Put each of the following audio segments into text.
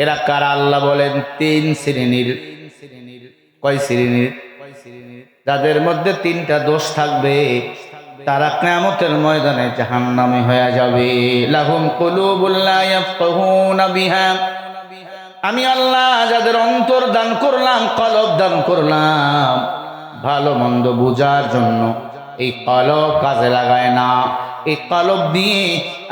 এরা কারা? আল্লাহ বলেন তিন শ্রেণীর। কয় শ্রেণীর? যাদের মধ্যে তিনটা দোষ থাকবে, তারা কিয়ামতের ময়দানে জাহান্নামী হয়ে যাবে। লাহুম কুলুবুল লা ইয়াফকাহুনা বিহা, আমি আল্লাহ যাদের অন্তর দান করলাম, কলব দান করলাম ভালো মন্দ বুঝার জন্য, এই কলব কাজে লাগায় না। এই কলব দিয়ে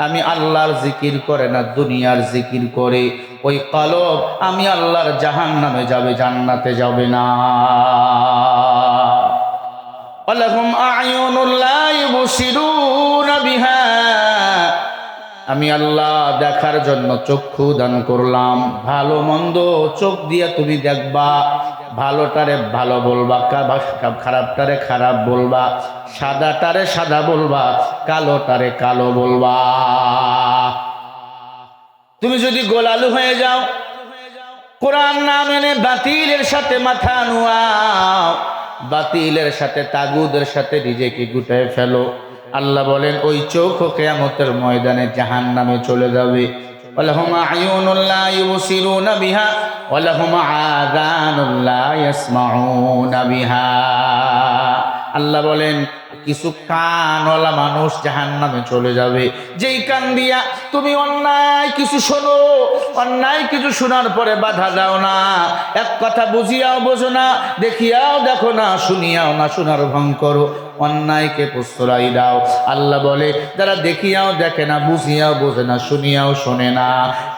আমি আল্লাহর জিকির করে না, দুনিয়ার জিকির করে। ওই কলব আমি আল্লাহর জাহান্নামে যাবে, জান্নাতে যাবে না। ওয়ালাহুম আ'য়ুনুন লা ইউবসিরুনা বিহা, আমি আল্লাহ দেখার জন্য চক্ষু দান করলাম। ভালো মন্দ চোখ দিয়ে তুমি দেখবা, ভালোটারে ভালো বলবা, খারাপটারে খারাপ বলবা, সাদাটারে সাদা বলবা, কালোটারে কালো বলবা। তুমি যদি গোলালু হয়ে যাও, কোরআন না মেনে বাতিলের সাথে মাথা নুয়াও, বাতিলের সাথে তাগুদের সাথে নিজেকে গুটায় ফেলো, আল্লাহ বলেন ওই চোখ কিয়ামতের ময়দানে জাহান্নামে চলে যাবে। ওয়ালাহুম আ'য়ুনুন লা ইউবসিরুনা বিহা ওয়ালাহুম আযানুন লা ইয়াসমাউনা বিহা। আল্লাহ বলেন কিছু কানওয়ালা মানুষ জাহান্নামে চলে যাবে, যেই কান দিয়া তুমি অন্যায় কিছু শোনো, অন্যায় কিছু শোনার পরে বাধা দাও না, এক কথা বুঝিয়াও বোঝো না, দেখিয়াও দেখো না, শুনিয়াও না শোনার ভং করো, অন্যায়কে প্রশ্রয় দাও। আল্লাহ বলে যারা দেখিয়াও দেখে না, বুঝিয়াও বোঝে না, শুনিয়াও শোনে না,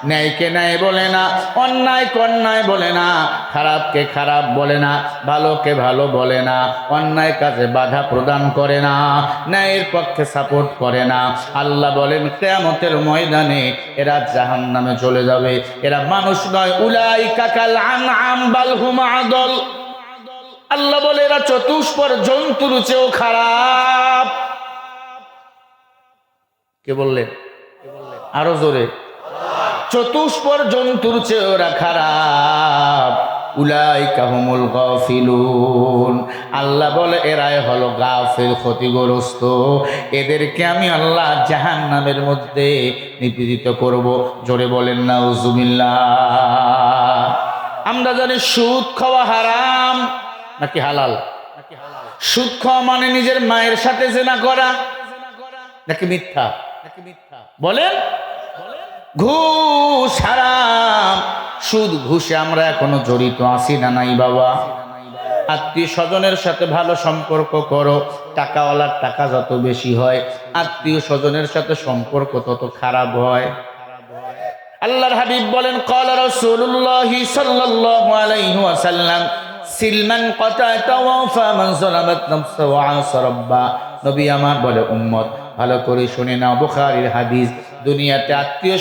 ন্যায়কে ন্যায় বলে না, অন্যায়কে অন্যায় বলে না, খারাপকে খারাপ বলে না, ভালোকে ভালো বলে না, অন্যায় কাজে বাধা প্রদান করে না, ন্যায়ের পক্ষে সাপোর্ট করে না, আল্লাহ বলেন কিয়ামতের ময়দানে এরা জাহান্নামে চলে যাবে। এরা মানুষ নয়, উলাইকা কাল আনআম বাল হুম আদল। আল্লাহ বলে এরা চতুষ্পর জন্তুর চেয়েও খারাপ। কে বললেন? আরো জোরে। চতুষ্পর জন্তুর চেয়ে ওরা খারাপ। উলাইকা হুমুল গাফিলুন, আল্লাহ বলে এরাই হলো গাফিল, ক্ষতিগ্রস্ত। এদেরকে আমি আল্লাহ জাহান্নামের মধ্যে নিপীড়িত করব। জোরে বলেন নাউজুবিল্লাহ। আমরা জানি সুদ খাওয়া হারাম নাকি হালাল? সুদ খাওয়া মানে নিজের মায়ের সাথে জিনা করা নাকি মিথ্যা? বলেন। ঘুষ হারাম। সুদ ঘুষে আমরা এখনো জড়িত আছি না নাই বাবা? আত্মীয় স্বজনের সাথে ভালো সম্পর্ক করো, টাকাওয়ালার টাকা যত বেশি হয় আত্মীয় স্বজনের সাথে সম্পর্ক তত খারাপ হয়। আল্লাহর হাবিব বলেন ক্বালা রাসূলুল্লাহি সাল্লাল্লাহু আলাইহি ওয়াসাল্লাম সিলমান কাতাতা ওয়া ফামান যালামাত নাফসা ওয়া আসা রাব্বা। নবী আমার বলে উম্মত ভালো করে শুনে নাও, বুখারীর হাদিস। দুনিয়াতে আত্মীয়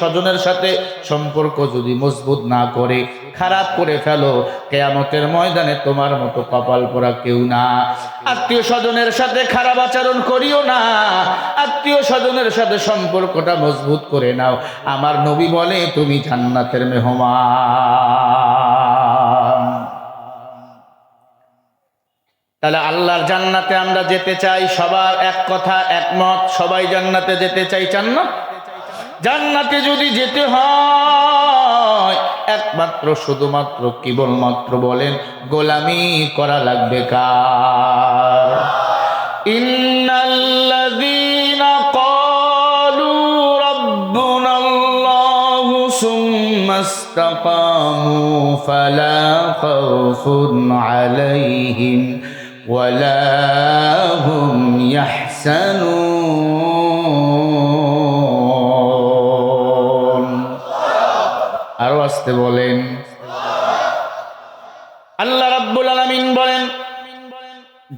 স্বজনের সাথে সম্পর্ক যদি মজবুত না করে, খারাপ করে ফেলো, কিয়ামতের ময়দানে তোমার মতো কপাল পোড়া কেউ না। আত্মীয় স্বজনের সাথে খারাপ আচরণ করিও না, আত্মীয় স্বজনের সাথে সম্পর্কটা মজবুত করে নাও। আমার নবী বলে তুমি জান্নাতের মেহমান। তাহলে আল্লাহর জান্নাতে আমরা যেতে চাই, সবার এক কথা একমত, সবাই জান্নাতে যেতে চাই, চান না? জান্নাতে যদি যেতে হয় একমাত্র শুধুমাত্র কেবলমাত্র বলেন গোলামি করা লাগবে কার? ইন্নাল্লাযীনা ক্বালু রাব্বুনাল্লাহু সুম্মা ইসতাকামু ফালা খাউফুন আলাইহিম ওয়ালা হুম ইয়াহসানুন। আরো আসতে বলেন। আল্লাহ রাব্বুল আলামিন বলেন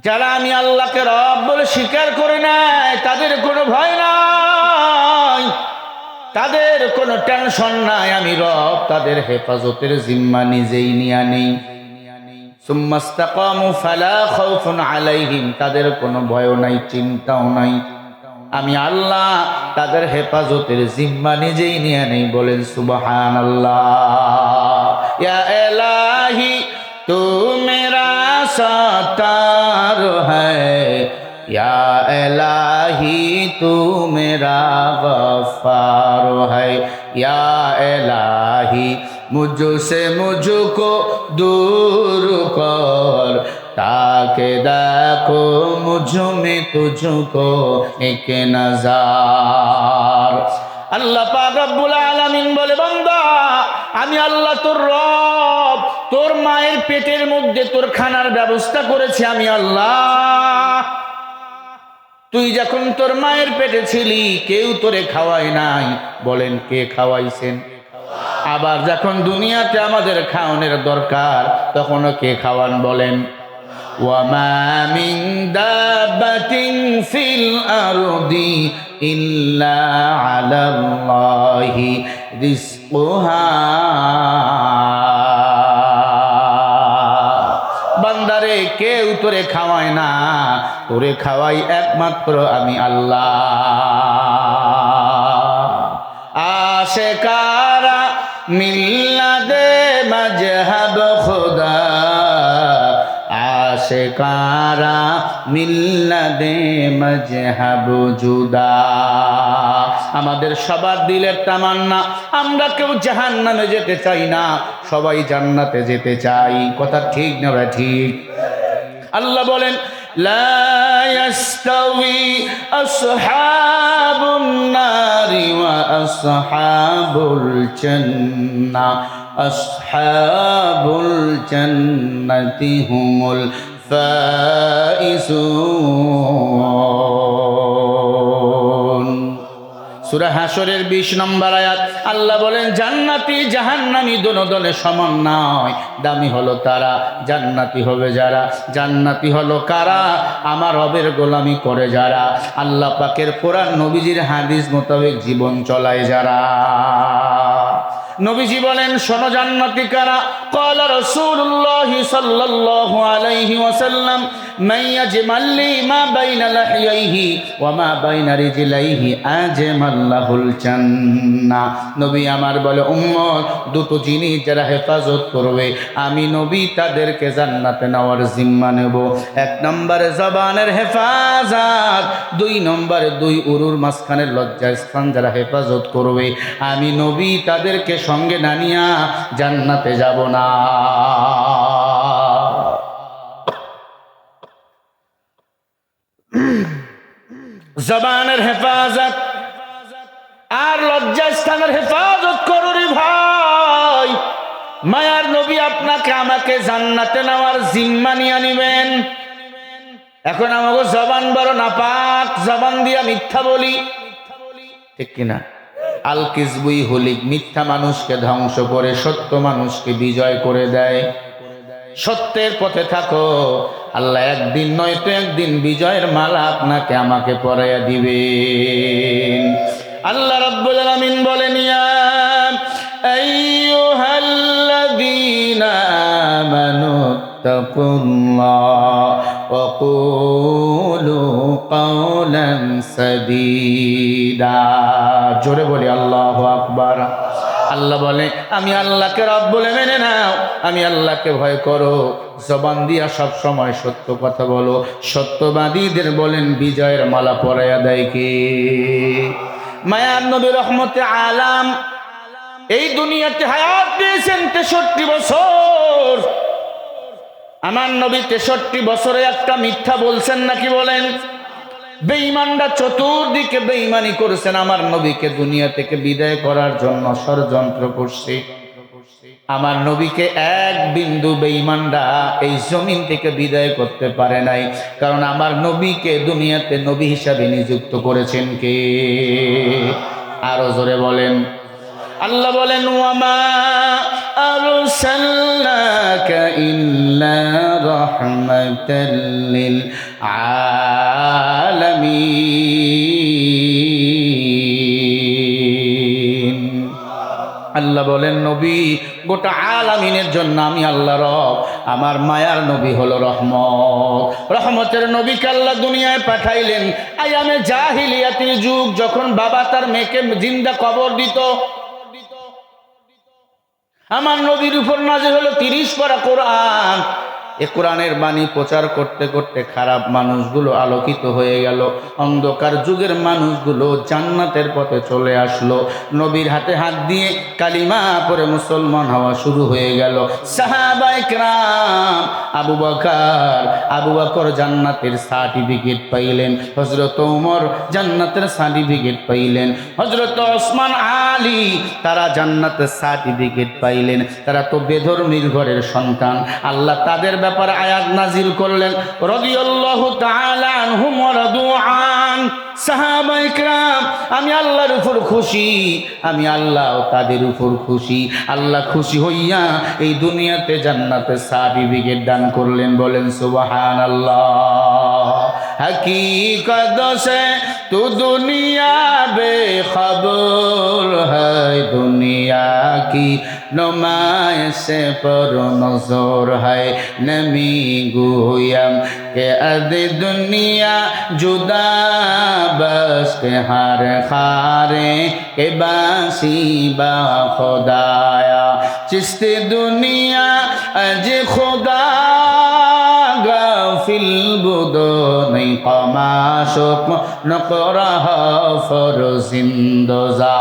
যারা আমি আল্লাহকে রব বলে স্বীকার করে নাই তাদের কোনো ভয় নাই, তাদের কোনো টেনশন নাই, আমি রব তাদের হেফাজতের জিম্মা নিজেই নিয়ে নেই। সুম্মা ইসতাকামু ফালা খাউফুন আলাইহিম, তাদের কোনো ভয় নাই, চিন্তাও নাই, আমি আল্লাহ তাদের হেফাজতের জিম্মা নিজেই নিয়ে নেই। বলেন সুবহানাল্লাহ। ইয়া ইলাহি তু মেরা সাতার হ্যায়, ইয়া ইলাহি তু মেরা গফফার হ্যায়, या इलाही मुझसे मुझको दूर कर, ताके देखो मुझ में तुझको एक नज़र। আল্লাহ পাক রব্বুল আলামিন বলে, বান্দা আমি আল্লাহ তোর রব, তোর মায়ের পেটের মধ্যে তোর খানার ব্যবস্থা করেছি আমি আল্লাহ। তুই যখন তোর মায়ের পেটে ছিলি কেউ তোরে খাওয়ায় নাই, বলেন কে খাওয়াইছেন? আবার যখন দুনিয়াতে আমাদের খাওয়ানোর দরকার তখনও কে খাওয়ান বলেন? ওয়ামা মিন দাব্বাতিন ফিল আরদি ইল্লা আলাল্লাহি রিজকুহা। বান্দারে কেউ তোরে খাওয়ায় না, তোরে খাওয়াই একমাত্র আমি আল্লাহ। আশিকারা মিল্লাদে মজহব খুদা, আশিকারা মিল্লাদে মজহব জুদা। আমাদের সবার দিলের তামান্না, আমরা কেউ জাহান্নামে যেতে চাই না, সবাই জান্নাতে যেতে চাই। কথা ঠিক না ভাই? ঠিক। আল্লাহ বলেন, লা ইয়াস্তাউই আসহাবুন নারি ওয়া আসহাবুল জান্নাহ, আসহাবুল জান্নাতি হুমুল ফাইজুন। সূরা হাশরের 20 নম্বর আয়াত। আল্লাহ বলেন, জান্নাতি জাহান্নামী দোনো দলে সমান নয়, দামি হলো তারা, জান্নাতি হবে যারা। জান্নাতি হলো কারা? আমার রবের গোলামি করে যারা, আল্লাহ পাকের কোরআন নবীজির হাদিস মোতাবেক জীবন চলায় যারা। নবীজি বলেন, শোনো জান্নাতি কারা? ক্বালা রাসূলুল্লাহ সাল্লাল্লাহু আলাইহি ওয়াসাল্লাম, মান ইয়াজমাল্লি মা বাইনা লাহিয়াইহি ওয়া মা বাইনা রিজলাইহি আজমাল্লাহুল জান্নাহ। নবী আমার বলে, উম্মত দুটো জিনিস যারা হেফাজত করবে আমি নবী তাদেরকে জান্নাতে নেওয়ার জিম্মা নেব। 1 নম্বরে জবানের হেফাজত, 2 নম্বরে 2 উরুর মাঝখানের লজ্জাস্থান যারা হেফাজত করবে আমি নবী তাদেরকে সঙ্গে না নিয়া জান্নাতে যাব না। জবানের হেফাজত আর লজ্জাস্থানের হেফাজত করো রে ভাই। মায়ার নবী আপনাকে আমাকে জান্নাতে নেওয়ার জিম্মা নিয়ে নিবেন। এখন আমাকে জবান বড় নাপাক, জবান দিয়া মিথ্যা বলি, ঠিক কিনা? আল কিজবুই হলিক, মিথ্যা মানুষকে ধ্বংস করে সত্য মানুষকে বিজয় করে দেয়। সত্যের পথে থাকো, আল্লাহ একদিন নয়তো একদিন বিজয়ের মালা আপনাকে আমাকে পরাইয়া দিবেন। আল্লাহ রাব্বুল আলামিন বলেন, ইয়া আইয়ুহাল্লাযীনা আমানু তাকুল্লাহ ওয়া কুলু কাওলান সাদীদা। জোরে বলি আল্লাহু আকবার। আল্লাহ বলে, আমি আল্লাহকে রব বলে মেনে নাও, আমি আল্লাহকে ভয় করো, জবান দিয়া সব সময় সত্য কথা বলো। সত্যবাদীদের বলেন বিজয়ের মালা পরাইয়া দেয় কে? মায়ার নবী রহমতে আলাম এই দুনিয়াতে হায়াত পেয়েছেন 63 বছর। আমার নবী 63 বছরে একটা মিথ্যা বলছেন নাকি? বলেন। বেঈমানরা চতুর্দিকে বেঈমানি করেছেন, আমার নবীকে দুনিয়া থেকে বিদায় করার জন্য ষড়যন্ত্র করছে। আমার নবীকে এক বিন্দু বেঈমানরা এই জমিন থেকে বিদায় করতে পারে নাই, কারণ আমার নবীকে দুনিয়াতে নবী হিসাবে নিযুক্ত করেছেন কে? আরো জোরে বলেন। আল্লাহ বলেন, ওয়ামা আরসালনাকা ইল্লা রাহমাতাল লিল আলামিন। আল্লাহ বলেন, নবী গোটা আলামিনের জন্য আমি আল্লাহ রব। আমার মায়ার নবী হলো রহমত। রহমতের নবীকে আল্লাহ দুনিয়ায় পাঠাইলেন আয়ামে জাহিলিয়াতের যুগ, যখন বাবা তার মেয়েকে জিন্দা কবর দিত। আমার নবীর উপর নাযিল হলো 30 পারা কোরআন। এ কোরআনের বাণী প্রচার করতে করতে খারাপ মানুষগুলো আলোকিত হয়ে গেল, অন্ধকার যুগের মানুষগুলো জান্নাতের পথে চলে আসলো। নবীর হাতে হাত দিয়ে কালিমা পড়ে মুসলমান হওয়া শুরু হয়ে গেল। সাহাবায়ে কেরাম আবু বকর জান্নাতের সার্টিফিকেট পাইলেন, হযরত ওমর জান্নাতের সার্টিফিকেট পাইলেন, হযরত ওসমান আলী তারা জান্নাতের সার্টিফিকেট পাইলেন। তারা তো বেধর্মীর ঘরের সন্তান। আল্লাহ তাদের ব্যাপারে আয়াত নাজিল করলেন, রাদিয়াল্লাহু তাআলা আনহুম ওয়া রাদু আন। সাহাবায়ে কেরাম, আমি আল্লাহর উপর খুশি, আমি আল্লাহ তাদের উপর খুশি। আল্লাহ খুশি হইয়া এই দুনিয়াতে জান্নাতের সার্টিফিকেট দান করলেন। বলেন সুবহানাল্লাহ। हकीकत से तू दुनिया बेखबर है, दुनिया की नुमाइश पर नजर है, नमी गुयम के अद दुनिया जुदा बस के हर खारे के बासी बा खुदाया, चिश्ते दुनिया अज खुदा গাফিল বুদনি কমাশক নকরাহ ফরজিন্দজা।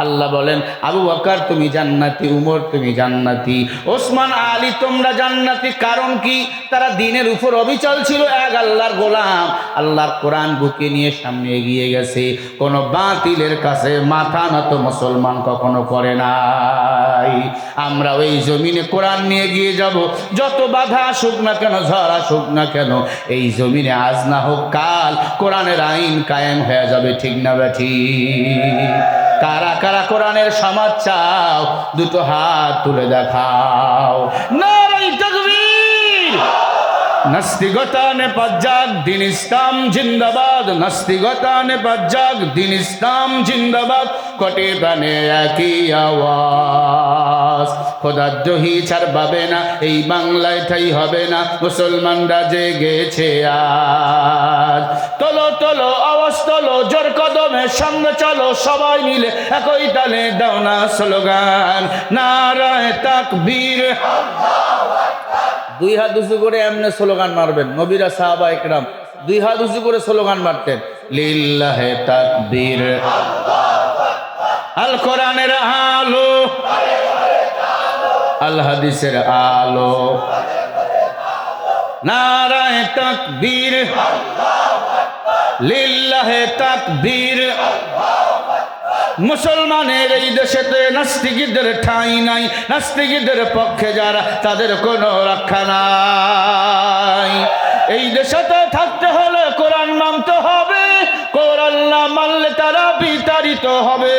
আল্লাহ বলেন, আবু বকর তুমি জান্নাতি, উমর তুমি জান্নাতি, ওসমান আলী তোমরা জান্নাতি। কারণ কি? তারা দ্বীনের উপর অবিচল ছিল, এক আল্লাহর গোলাম। আল্লাহর কোরআন বুকে নিয়ে সামনে এগিয়ে গেছে। কোনো বাতিলের কাছে মাথা নত মুসলমান কখনো করে নাই। আমরা ওই জমিনে কোরআন নিয়ে এগিয়ে যাব, যত বাধা আসুক না কেন, ঝড় আসুক না কেন, এই জমিনে আজ না হোক কাল কোরআনের আইন কায়েম হয়ে যাবে। ঠিক না বেঠি? কারা কারা কোরআনের সমাজ চাও? দুটো হাত তুলে দেখাও। নারায়ে তাকবীর। নাস্তিকতানে পাজ্জাক দিন ইসলাম জিন্দাবাদ, নাস্তিকতানে পাজ্জাক দিন ইসলাম জিন্দাবাদ। কোটি প্রাণে একই আওয়াজ, খোদাদ্রোহী ছাড় পাবে না, এই বাংলায় ঠাই হবে না, মুসলমানরা জেগেছে আজ। তোলো তোলো আওয়াজ তোলো, জোর কদমে সামনে চলো, সবাই মিলে একই তালে দাও না স্লোগান, নারায়ে তাকবীর। দুই হাত উঁচু করে এমনি স্লোগান মারবেন। নবীরা সাহাবায়ে কেরাম দুই হাত উঁচু করে স্লোগান মারতেন, লিল্লাহে তাকবীর। আল কোরআনের আলো, আল হাদিসের আলো, নারায়ে তাকবীর, লিল্লাহে তাকবীর। মুসলমানের এই দেশেতে নাস্তিকদের ঠাঁই নাই, নাস্তিকদের পক্ষে যারা তাদের কোনো রক্ষা নাই। এই দেশেতে থাকতে হলে কোরআন মানতে হবে, কোরআন না মানলে তারা বিতাড়িত হবে।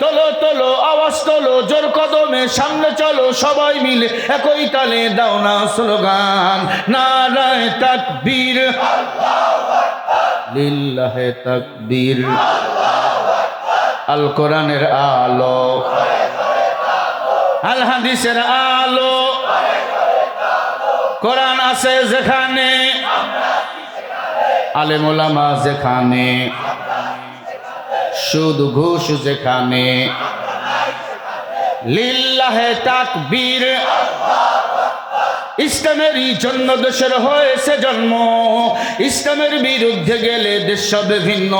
তোলো তোলো আওয়াজ তোলো, জোর কদমে সামনে চলো, সবাই মিলে একই তালে দাও না স্লোগান, নারায়ে তাকবীর, লিল্লাহে তাকবীর। আল কোরআনের আলো, আল হাদিসের আলো, কোরআন আছে যেখানে, আলেম ওলামা যেখানে, সুদ ঘুষ যেখানে, লিল্লাহে তাকবীর। ইসলামেরই জন্য দেশের হয়েছে জন্ম, ইসলামের বিরুদ্ধে গেলে দেশ সবে ভিন্ন।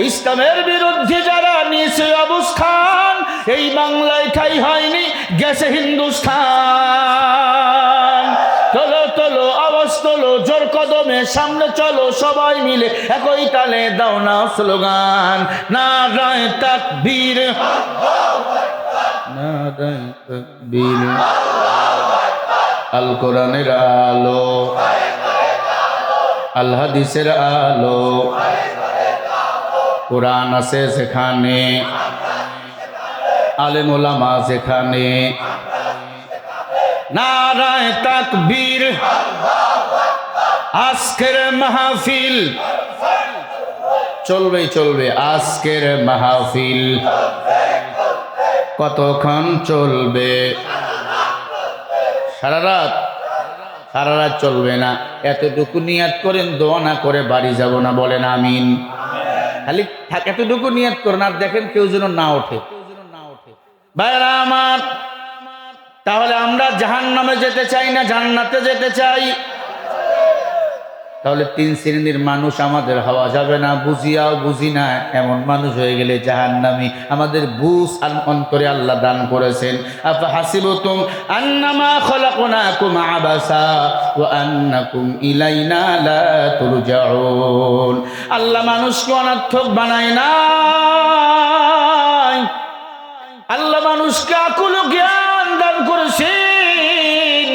ইসলামের বিরুদ্ধে যারা নিয়েছে অবস্থান, এই বাংলায় ঠাই হয়নি, গেছে হিন্দুস্তান। তোলো তোলো আওয়াজ তোলো, জোর কদমে সামনে চলো, সবাই মিলে একই তালে দাও না স্লোগান, নারায়ে তাকবীর, নারায়ে তাকবীর। আল কোরআনের আলো, আল হাদিসের আলো, কোরআন আছে যেখানে, আলেম ওলামা যেখানে, নারায়ে তাকবীর। আজকের মাহফিল চলবেই চলবে, আজকের মাহফিল কতক্ষণ চলবে? সারা রাত? সারা রাত চলবে না। এতটুকু নিয়াত করেন, দোয়া না করে বাড়ি যাব না, বলেন আমিন। খালি এতটুকু নিয়াত করেন, আর দেখেন কেউ যেন না ওঠে। ভাইরা আমার, তাহলে আমরা জাহান্নামে যেতে চাই না জান্নাতে যেতে চাই? তাহলে 3 শ্রেণীর মানুষ আমাদের হওয়া যাবে না। বুঝিয়াও বুঝি না এমন মানুষ হয়ে গেলে জাহান্নামী। আমাদের বুঝ আর অন্তরে আল্লাহ দান করেছেন। আফা হাসিবতুম আন্নামা খলাকনাকুম আবাসা ওয়া আন্নাকুম ইলাইনা লা তুরজাউন। আল্লাহ মানুষকে অনর্থক বানায় নাই, আল্লাহ মানুষকে আকুল জ্ঞান দান করেছেন।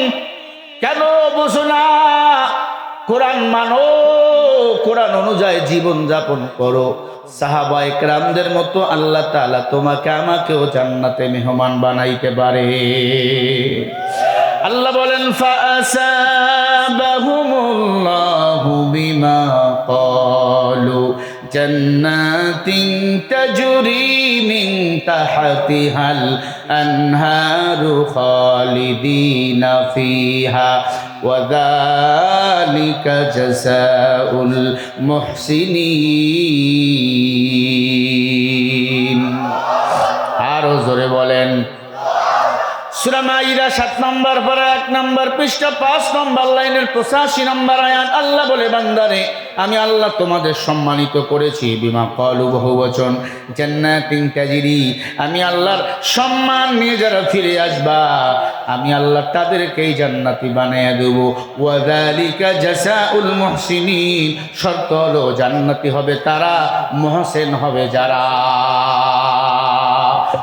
কেন বোঝো না? কোরআন মানো, কোরআন অনুযায়ী জীবন যাপন করো। সাহাবায়ে কেরামদের মতো আল্লাহ তাআলা তোমাকে আমাকেও জান্নাতে মেহমান বানাইতে পারে। আল্লাহ বলেন ফাআসাবাহুমুল্লাহু বিমা ক্বালু জান্নাতিন তাজরি মিন তাহতিহাল আনহারু খালিদিনা ফিহা ওয়া যালিকা জাযাউল মুহসিনিন। আরো জোরে বলেন। সূরা মাইদা 7 নম্বর পারা 1 নম্বর পৃষ্ঠা 5 নম্বর লাইনের 85 নম্বর আয়াত। আল্লাহ বলে, বান্দারে আমি আল্লাহ তোমাদের সম্মানিত করেছি। বিমা ক্বালু বহুবচন, জান্নাতিন তাজরি, আমি আল্লাহর সম্মান নিয়ে যারা ফিরে আসবা আমি আল্লাহ তাদেরকেই জান্নাতি বানিয়ে দেব। ওয়া যালিকা জাযাউল মুহসিনিন, শর্ত হলো জান্নাতি হবে তারা, মুহসিন হবে যারা।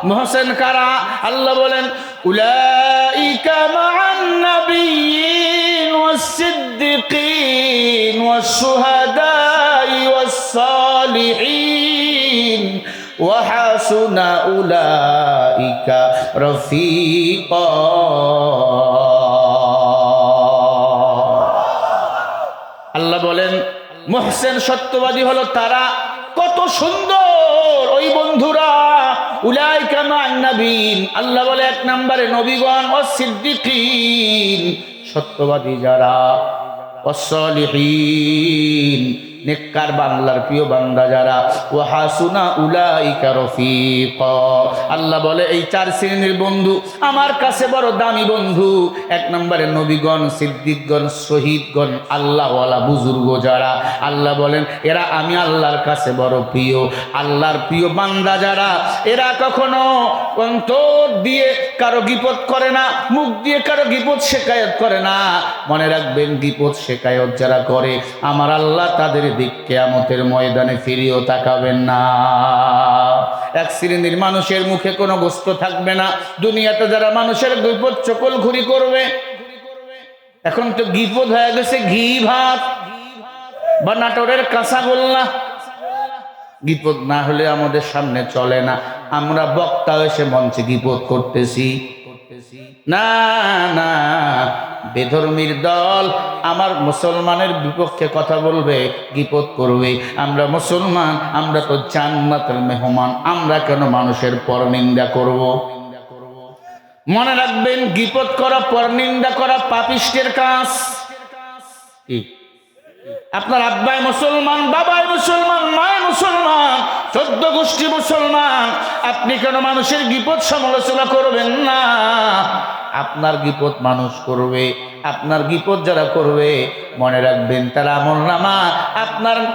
মুহসিন কারা? আল্লাহ বলেন উলাইকা মা'আন নাবিয়্যিন ওয়াস-সিদ্দিকিন ওয়াশ-শুহাদা'i ওয়াস-সালিহিন ওয়া হাসুনা উলাইকা রাফীকা। আল্লাহ বলেন মুহসিন সত্যবাদী হলো তারা। কত সুন্দর ওই বন্ধুরা। উলাইকা মা'আন নাবিয়্যিন, আল্লাহ বলে 1 নম্বরে নবীগণ, ওয়াস-সিদ্দিকিন সত্যবাদী যারা, ওয়াস-সালিহিন নেককার বাংলার প্রিয় বান্দা যারা, ওয়া হাসুনা উলাইকা রফিকা। আল্লাহ বলে এই 4 শ্রেণীর বন্ধু আমার কাছে বড় দামি বন্ধু। 1 নম্বরে নবীগণ, সিদ্দিকগণ, শহীদগণ, আল্লাহওয়ালা বুজুর্গ যারা। আল্লাহ বলেন এরা আমি আল্লাহর কাছে বড় প্রিয়। আল্লাহর প্রিয় বান্দা যারা, এরা কখনো অন্তর দিয়ে কারো গীপত করে না, মুখ দিয়ে কারো গীপত শেকায়ত করে না। মনে রাখবেন, গীপত শেকায়ত যারা করে আমার আল্লাহ তাদের দিক কিয়ামতের ময়দানে ফিরিয়েও তাকাবেন না। 1 শ্রেণীর মানুষের মুখে কোনো গোস্ত থাকবে না। দুনিয়াতে যারা মানুষের গীপত চকল ঘুরি করবে, এখন তো গীপত হয়ে গেছে ঘি ভাত বা নাটোরের কাঁচাগোল্লা। গীপত না হলে আমাদের সামনে চলে না। আমরা বক্তা এসে মঞ্চে গীপত করতেছি না, না। বেধর্মীর দল আমার মুসলমানের বিপক্ষে কথা বলবে, গীপত করবে। আমরা মুসলমান, আমরা তো জান্নাতের মেহমান, আমরা কেন মানুষের পরনিন্দা করব? মনে রাখবেন, গীপত করা, পরনিন্দা করা পাপিষ্টের কাজ। আপনার আব্বাই মুসলমান, বাবাই মুসলমান, মায় মুসলমান, 14 গোষ্ঠী মুসলমান, আপনি কেন মানুষের গীপত সমালোচনা করবেন না? আপনার গীপত মানুষ করবে। আপনার গীপত যারা করবে মনে রাখবেন তারা আমলনামা,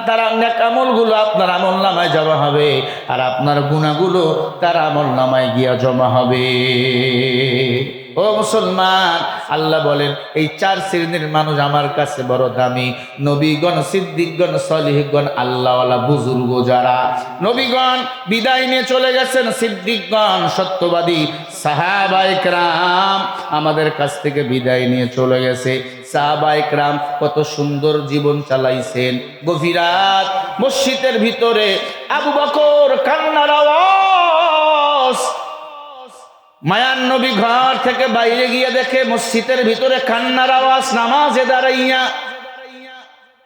তারা নেক আমলগুলো আপনার আমলনামায় জমা হবে, আর আপনার গুনাহগুলো তার আমলনামায় গিয়া জমা হবে। ও মুসলমান, আল্লাহ বলেন এই 4 শ্রেণীর মানুষ আমার কাছে বড় দামি। নবীগণ, সিদ্দিকগণ, সলিহগণ, আল্লাহওয়ালা বুজুর্গ যারা। নবীগণ বিদায় নিয়ে চলে গেছেন, সিদ্দিকগণ সত্যবাদী সাহাবায়ে কেরাম আমাদের কাছ থেকে বিদায় নিয়ে চলে গেছে। সাহাবায়ে কেরাম কত সুন্দর জীবন চালাইছেন। গভীর রাত মসজিদের ভিতরে আবু বকর কান্নার আওয়াজ। মায়ান নবী ঘর থেকে বাইরে গিয়ে দেখে মসজিদের ভিতরে কান্নার আওয়াজ। নামাজে দাঁড়াইয়া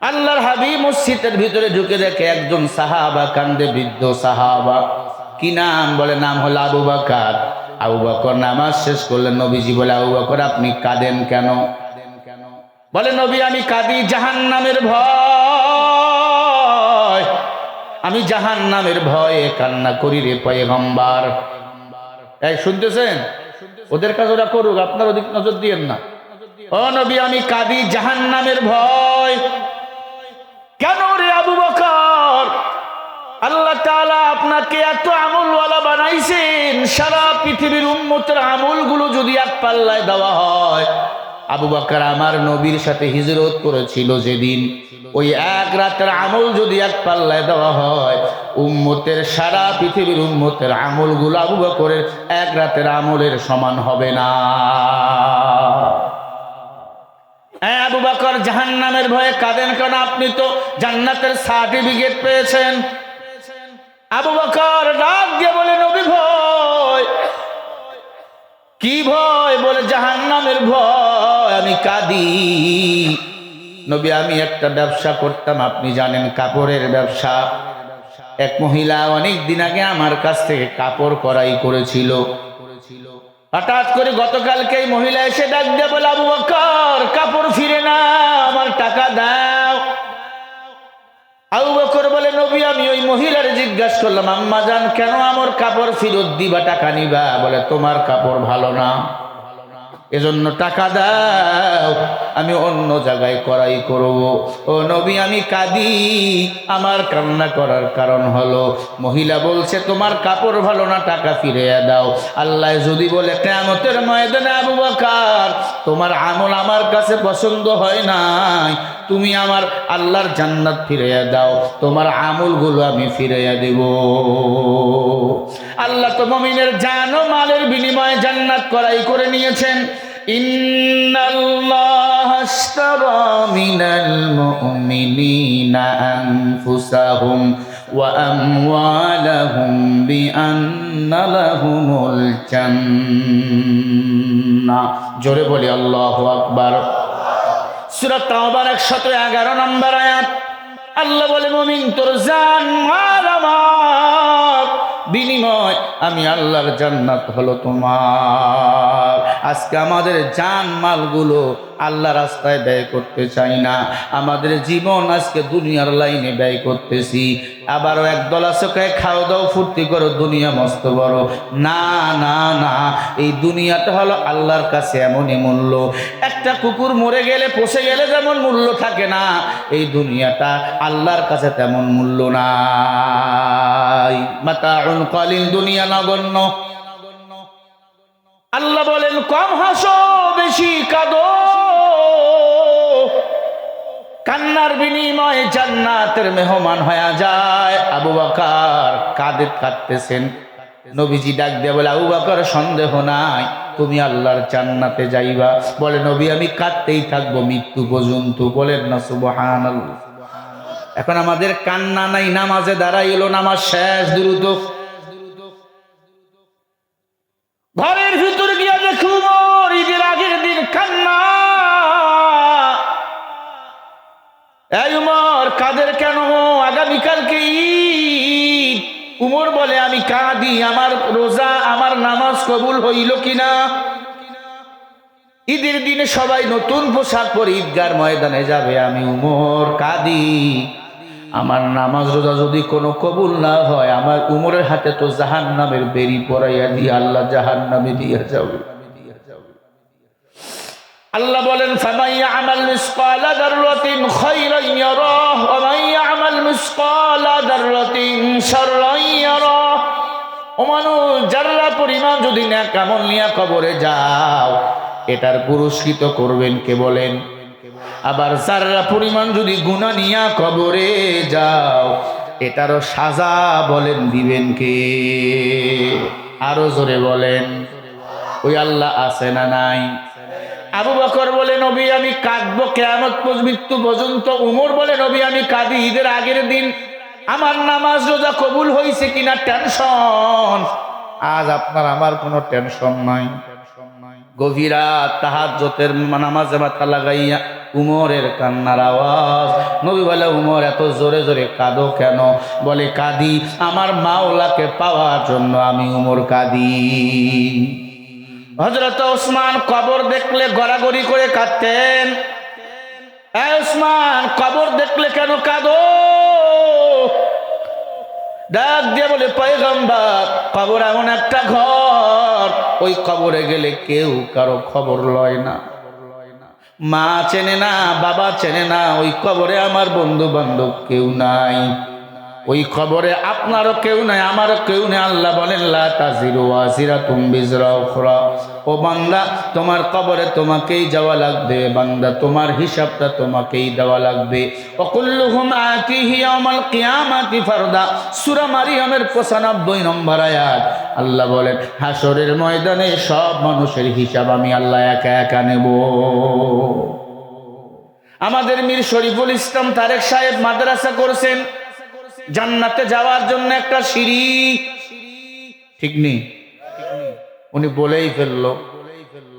আল্লাহর হাবিব মসজিদের ভিতরে ঢুকে দেখে একজন সাহাবা কান্দে, বৃদ্ধ সাহাবা। কি নাম? বলে নাম হলো আবু বকর। আবু বকর নামাজ শেষ করলেন। নবীজি বলে আবু বকর আপনি কাঁদেন কেন? বলে নবী আমি কাঁদি জাহান্নামের ভয়, আমি জাহান্নামের ভয়ে কান্না করি রে পয়গম্বর। এই শুনতেছেন? ওদের কাজ ওরা করুক, আপনার ওদিক নজর দিয়েন না। ও নবী, আমি কাঁদি জাহান্নামের ভয়। কেন রে আবু বকর? আল্লাহ তাআলা আপনাকে এত আমলওয়ালা বানাইছেন, সারা পৃথিবীর উম্মতের আমলগুলো যদি এক পাল্লায় দেওয়া হয়, আবু বকর আমার নবীর সাথে হিজরত করেছিল যেদিন, ওই এক রাতের আমল যদি এক পাল্লায় দেওয়া হয়, উম্মতের সারা পৃথিবীর উম্মতের আমলগুলো আবু বকরের এক রাতের আমলের সমান হবে না। আবু বকর জাহান্নামের ভয়ে কাঁদেন কেন? আপনি তো জান্নাতের সার্টিফিকেট পেয়েছেন। আবু বকর ডাক দিয়ে বলে, নবী ভয়। কি ভয়? বলে জাহান্নামের ভয়, আমি কাঁদি। নবী, আমি একটা ব্যবসা করতাম, আপনি জানেন, কাপড়ের ব্যবসা। এক মহিলা অনেক দিন আগে আমার কাছ থেকে কাপড় ক্রয় করেছিল। হঠাৎ করে গতকালকে এই মহিলা এসে ডাক দিয়ে বলে, আবু বকর কাপড় ফিরে না, আমার টাকা দাও। আবু বকর বলে, নবী আমি ওই মহিলার জিজ্ঞাসা করলাম, আম্মা জান কেন আমার কাপড় ফেরত দিবা, টাকা নিবা? বলে তোমার কাপড় ভালো না, এজন্য টাকা দাও, আমি অন্য জায়গায় ক্রয় করব। ও নবী, আমি কাঁদি। আমার কান্না করার কারণ হলো, মহিলা বলছে তোমার কাপড় ভালো না, টাকা ফিরিয়ে দাও। আল্লাহ যদি বলে কিয়ামতের ময়দানে, আবু বকর তোমার আমল আমার কাছে পছন্দ হয় নাই, তুমি আমার আল্লাহর জান্নাত ফিরিয়ে দাও, তোমার আমলগুলো আমি ফিরিয়ে দেব। আল্লাহ তো মুমিনের জান ও মালের বিনিময়ে জান্নাত ক্রয় করে নিয়েছেন। ইন্নাল্লাহা আশতারা মিনাল মুমিনিনা আনফুসাহুম ওয়া আমওয়ালাহুম বিআন্না লাহুমুল জান্নাহ। জোরে বলি আল্লাহু আকবার। সূরা তাওবার 111 নম্বর আয়াত। আল্লাহ বলে, মুমিন তোর জান মাল আমার বিনিময় আমি আল্লাহর জান্নাত হলো তোমার। আজকে আমাদের জান মালগুলো আল্লাহ রাস্তায় ব্যয় করতে চাই না, আমাদের জীবন আজকে দুনিয়ার লাইনে ব্যয় করতেছি। আবারও একদল আছে কয়ে খাও দাও ফুর্তি করো, দুনিয়া মস্ত বড়। না না না, এই দুনিয়াটা হলো আল্লাহর কাছে এমনই মূল্য। একটা কুকুর মরে গেলে, পচে গেলে যেমন মূল্য থাকে না, এই দুনিয়াটা আল্লাহর কাছে তেমন মূল্য নাই। মাতাউন কালিল, দুনিয়া নগণ্য। আল্লাহ বলেন, কম হাসো বেশি কাঁদো, কান্নার বিনিময়ে জান্নাতের মেহমান হয়ে যায়। আবু বকর কাঁদতেছেন। নবীজি ডাক দিয়ে বলে, আবু বকর সন্দেহ নাই, তুমি আল্লাহর জান্নাতে যাইবা। বলে, নবী আমি কাঁদতেই থাকবো মৃত্যু পর্যন্ত। বলেন না সুবহানাল্লাহ। এখন আমাদের কান্না নাই, নামাজে দাঁড়াইলো, নামাজ শেষ, দ্রুত ঘরের ভিতরে গিয়ে দেখুন ঈদের আগের দিন কান্না। এই উমর কাদের কেন? আগামীকালকে ঈদ। উমর বলে, আমি কাঁদি, আমার রোজা, আমার নামাজ কবুল হইল কিনা। ঈদের দিনে সবাই নতুন পোশাক পরে ঈদগার ময়দানে যাবে, আমি উমর কাঁদি, আমার নামাজ রোজা যদি কোনো কবুল না হয়, আমার উমরের হাতে তো জাহান্নামের বেরি পরাইয়া দিয়ে আল্লাহ জাহান্নামে দিয়ে যাবে। আল্লাহ বলেন, ফামান ইয়ামাল মিসকালা যাররাতিন খায়রান ইয়ারাহ ওয়া মান ইয়ামাল মিসকালা যাররাতিন শাররান ইয়ারাহ। ও মানুষ, যারা পরিমাণ যদি নেক আমল নিয়ে কবরে যাও, এটার পুরস্কৃত করবেন কে বলেন? আবার যারা পরিমাণ যদি গুনাহ নিয়ে কবরে যাও, এটারও সাজা বলেন দিবেন কে? আরো জোরে বলেন। ওই আল্লাহ আছে না নাই? আবু বকর বলে, নবী আমি কাঁদবো কিয়ামত মৃত্যু পর্যন্ত। উমর বলে, নবী আমি কাঁদি ঈদের আগের দিন, আমার নামাজ রোজা কবুল হয়েছে কিনা টেনশন। আজ আপনার আমার কোনো টেনশন নাই। গভীর রাত তাহাজ্জুদের নামাজে মাথা লাগাইয়া উমরের কান্নার আওয়াজ। নবী বলে, উমর এত জোরে জোরে কাঁদো কেন? বলে, কাঁদি আমার মাওলাকে পাওয়ার জন্য, আমি উমর কাঁদি। হযরত ওসমান কবর দেখলে গড়াগড়ি করে কাঁদতেন। এই ওসমান, কবর দেখলে কেন কাঁদো? ডাক দিয়ে বলে, পয়গম্বর কবর এমন একটা ঘর, পর ওই কবরে গেলে কেউ কারো খবর লয় না, মা চেনে না, বাবা চেনে না, ওই কবরে আমার বন্ধু বান্ধব কেউ নাই, ওই কবরে আপনারও কেউ নাই, আমারও কেউ নেই। আল্লাহ বলেন লা তাজিরু ওয়াজিরাতুম বিজরা উখরা, ও বান্দা তোমার কবরে তোমাকেই যাওয়া লাগবে, বান্দা তোমার হিসাবটা তোমাকেই দেওয়া লাগবে। ওয়াকুল্লুহুম আতিহি ইয়াউমাল কিয়ামাতি ফারদা, সূরা মারিয়ামের 95 নম্বর আয়াত। আল্লাহ বলেন হাসরের ময়দানে সব মানুষের হিসাব আমি আল্লাহ একা একা নেব। আমাদের মীর শরীফুল ইসলাম তারেক সাহেব মাদ্রাসা করছেন, জান্নাতে যাওয়ার জন্য একটা সিঁড়ি, ঠিক নেই? উনি বলেই ফেললো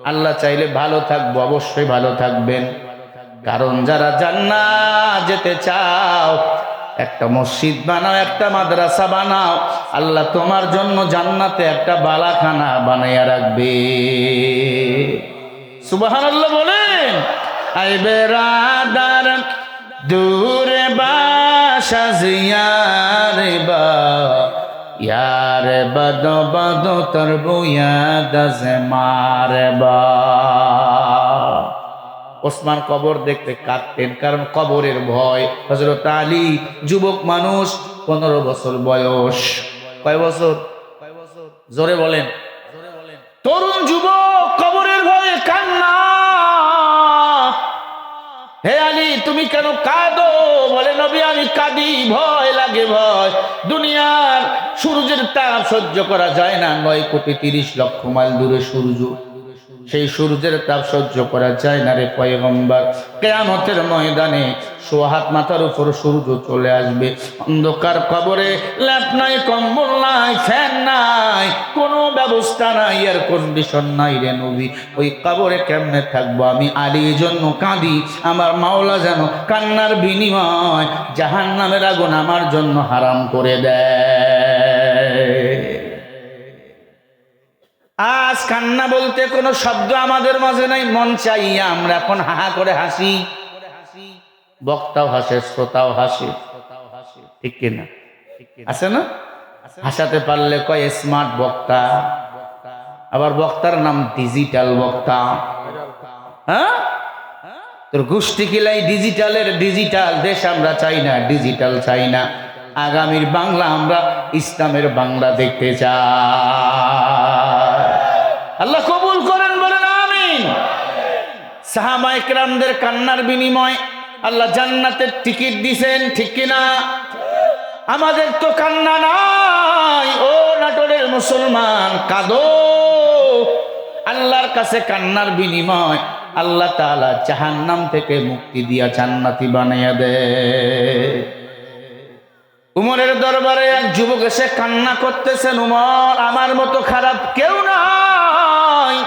আল্লাহ চাইলে ভালো থাকবো, অবশ্যই ভালো থাকবেন, কারণ যারা জান্নাত যেতে চাও একটা মসজিদ বানাও, একটা মাদ্রাসা বানাও, আল্লাহ তোমার জন্য জান্নাতে একটা বালাখানা বানাইয়া রাখবে। সুবহানাল্লাহ বলেন। আই বেরাদার দূরে বাসা জিয়ারে বা ইয়ারে বদ বদ তরবু ইয়াদ জে মারে বা। ওসমান কবর দেখতে কাঁদতেন, কারণ কবরের ভয়। হযরত আলী যুবক মানুষ, 15 বছর বয়স। কয় বছর? জোরে বলেন। তরুণ যুবক কবরের ভয়ে কান্না। হে আলী তুমি কেন কাঁদো? বলে নবী আমি কাঁদি, ভয় লাগে, ভয়। দুনিয়ার সূর্যের তাপ সহ্য করা যায় না, 9,30,00,000 মাইল দূরে সূর্য, সেই সূর্যের তাপ সহ্য করা যায় না রে পয়গম্বর। কিয়ামতের ময়দানে 100 হাত মাথার উপর সূর্য চলে আসবে, অন্ধকার কবরে, ল্যাপ নাই, কম্বল নাই, ফ্যান নাই, কোনো ব্যবস্থা নাই, এয়ার কন্ডিশন নাই রে নবী। ওই কবরে কেমনে থাকবো? আমি আলীর জন্য কাঁদি, আমার মাওলা যেন কান্নার বিনিময় জাহান্নামের আগুন আমার জন্য হারাম করে দেয়। আজ কান্না বলতে কোনো শব্দ আমাদের মাঝে নাই, মন চাইয়া আমরা এখন হাহা করে হাসি, বক্তাও হাসে, শ্রোতাও হাসে, ঠিক কিনা? আছে না? হাসাতে পারলে কয় স্মার্ট বক্তা, আবার বক্তার নাম ডিজিটাল বক্তা। হ্যাঁ, তোর গোষ্ঠী কিলাই ডিজিটালের ডিজিটাল দেশ আমরা চাই না, ডিজিটাল চাই না। আগামীর বাংলা আমরা ইসলামের বাংলা দেখতে চাই। আল্লাহ কবুল করেন, বলেন আমিন। সাহাবায়ে কেরামদের কান্নার বিনিময় আল্লাহ জান্নাতের টিকিট দিছেন, ঠিক কিনা? আমাদের তো কান্না নাই। ও নাটোরের মুসলমান, কাঁদো। আল্লাহর কাছে কান্নার বিনিময় আল্লাহ তাআলা জাহান্নাম থেকে মুক্তি দিয়া জান্নাতি বানাইয়া দেয়। উমরের দরবারে এক যুবক এসে কান্না করতেছেন, উমর আমার মতো খারাপ কেউ নাই,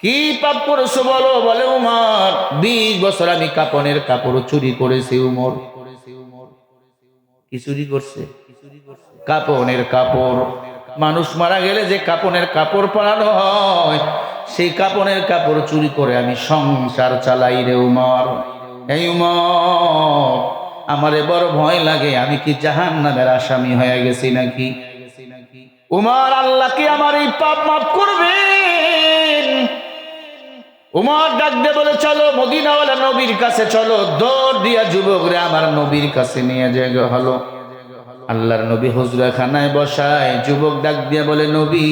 কি পাপ করেছো বলো? বলে উমর 20 বছর আমি কাপনের কাপড় চুরি করেছি। উমর কি চুরি করছে? কাপনের কাপড়। মানুষ মারা গেলে যে কাপনের কাপড় পরানো হয়, সেই কাপনের কাপড় চুরি করে আমি সংসার চালাই রে উমর। এই উমর আমারে বড় ভয় লাগে, আমি কি জাহান্নামের আসামি হয়ে গেছি নাকি? উমর আল্লাহ কি আমার এই পাপ মাফ করবেন? উমর ডাক দিয়ে বলে চলো মদিনাওয়ালা নবীর কাছে চলো। দৌড় দিয়া যুবক রে আমার নবীর কাছে নিয়ে যায় হলো। আল্লাহর নবী হুজরাখানায় বসায়, যুবক ডাক দিয়া বলে নবী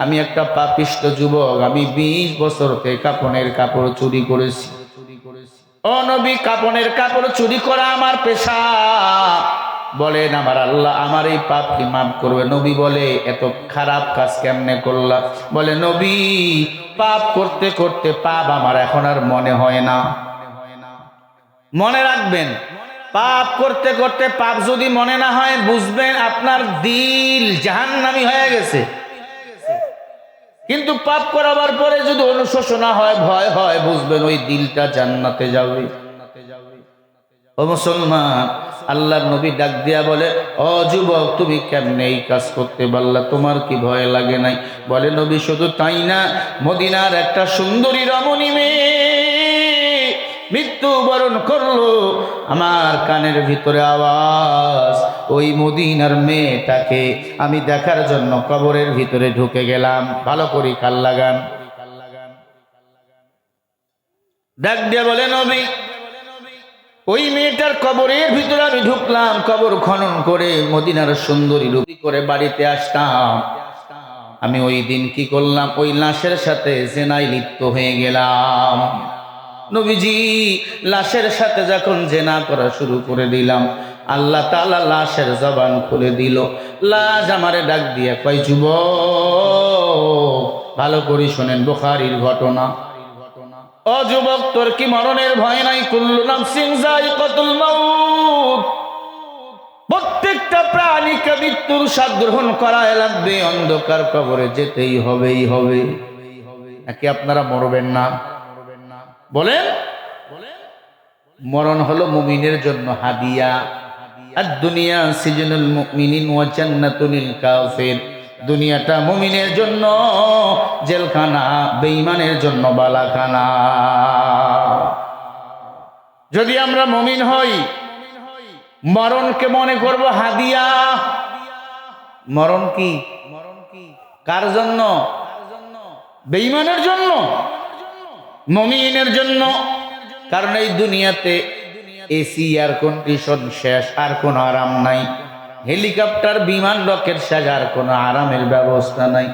আমি একটা পাপিষ্ট যুবক, আমি 20 বছর থেকে কাপনের কাপড় চুরি করেছি। ও নবী কাপনের কাপড় চুরি করা আমার পেশা, বলেন আমার আল্লাহ আমার এই পাপ কি মাফ করবে? নবী বলে এত খারাপ কাজ কেমনে করলা? বলে নবী পাপ করতে করতে পাপ আমার এখন আর মনে হয় না। মনে রাখবেন, পাপ করতে করতে পাপ যদি মনে না হয়, বুঝবেন আপনার দিল জাহান্নামী হয়ে গেছে। কিন্তু পাপ করাবার পরে যদি অনুশোচনা হয়, ভয় হয়, বুঝবেন ওই দিলটা জান্নাতে যাবে। ও মুসলমান, আল্লাহর নবী ডাক দিয়া বলে ও যুবক তুমি কেমনে এই কাজ করতে পারলা? তোমার কি ভয় লাগে নাই? বলে নবী শুধু তাই না, মদিনার একটা সুন্দরী রমণী মেয়ে মৃত্যুবরণ করলো, আমার কানের ভিতরে আওয়াজ ওই মদিনার মেয়েটাকে আমি দেখার জন্য কবরের ভিতরে ঢুকে গেলাম। ভালো করে কাল লাগান। ডাক দিয়ে বলে নবী, ওই মেয়েটার কবরের ভিতরে আমি ঢুকলাম, কবর খনন করে মদিনার সুন্দরী রূপ করে বাড়িতে আসতাম। আমি ওই দিন কি করলাম, ওই লাশের সাথে জেনায় লিপ্ত হয়ে গেলাম। নবীজি লাশের সাথে যখন জেনা করা শুরু করে দিলাম, আল্লাহ তাআলা লাশের জবান খুলে দিল। লাশ আমারে ডাক দিয়ে কয়, যুবক ভালো করে শোনেন, বুখারীর ঘটনা। ও যুবক, তোর কি মরণের ভয় নাই? কুল্লু নাফসিন যায়িকাতুল মাউত, প্রত্যেকটা প্রাণীকে মৃত্যুর স্বাদ গ্রহণ করাই লাগবে, অন্ধকার কবরে যেতেই হবে। নাকি আপনারা মরবেন না? বলেন, মরণ হলো মুমিনের জন্য হাদিয়া। আর দুনিয়া সিজনুল মুমিনিন ওয়া জান্নাতুল কাফির, দুনিয়াটা মুমিনের জন্য জেলখানা, বেঈমানের জন্য বালাখানা। যদি আমরা মুমিন হই, মরণকে মনে করব হাদিয়া। মরণ কি? কার জন্য? বেঈমানের জন্য, মুমিনের জন্য। কারণ এই দুনিয়াতে এসি, এয়ার কন্ডিশন শেষ, আর কোনো আরাম নাই। হেলিকপ্টার, বিমান, রকেট শেষ, আর কোনো আরামের ব্যবস্থা নাই।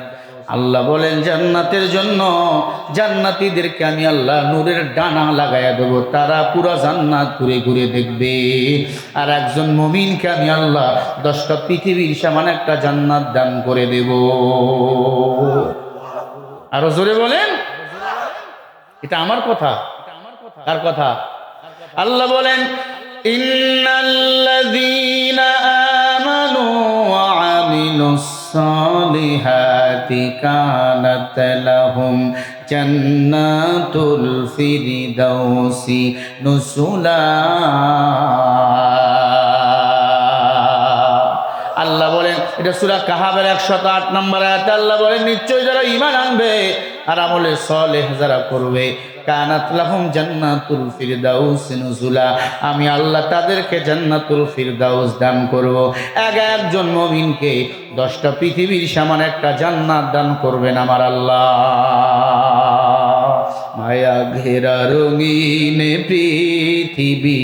আল্লাহ বলেন জান্নাতের জন্য জান্নাতীদেরকে আমি আল্লাহ নূরের ডানা লাগাইয়া দেব, তারা পুরো জান্নাত ঘুরে ঘুরে দেখবে। আর একজন মুমিনকে আমি আল্লাহ 10টা পৃথিবীর সমান একটা জান্নাত দান করে দেব। আরো জোরে বলেন। এটা আমার কথা? কার কথা? আল্লাহ বলেন, ইন্নাল্লাযীনা আমানু ওয়া আমিলুস সালিহাতি কানাত লাহুম জান্নাতুল ফিরদাউসি নুসুলা। আল্লাহ বলেন, এটা সূরা কাহাবের 108 নম্বর আয়াতে আল্লাহ বলেন, নিশ্চয় যারা ঈমান আনবে আর আমলে সালেহ যারা করবে, কানাত লাহুম জান্নাতুল ফিরদাউস নুজুলা, আমি আল্লাহ তাদেরকে জান্নাতুল ফিরদাউস দান করব। একজন মুমিনকে 10টা পৃথিবীর সমান একটা জান্নাত দান করবেন আমার আল্লাহ। মায়া ঘেরা রঙিন পৃথিবী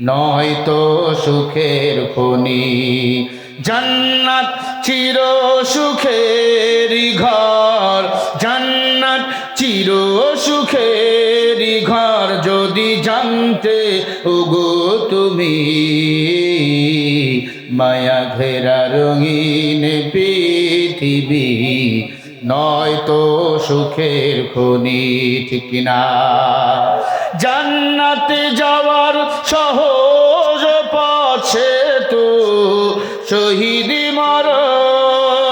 নয়তো সুখের খনি, জান্নাত চির সুখের ঘর, জান্নাত চির সুখের ঘর। যদি জানতে ওগো তুমি, মায়া ঘেরা রঙিন পৃথিবী নয়তো সুখের খনি। ঠিক কিনা? জান্নাতে যাওয়ার সহজ পথে তো শহীদ মরণ,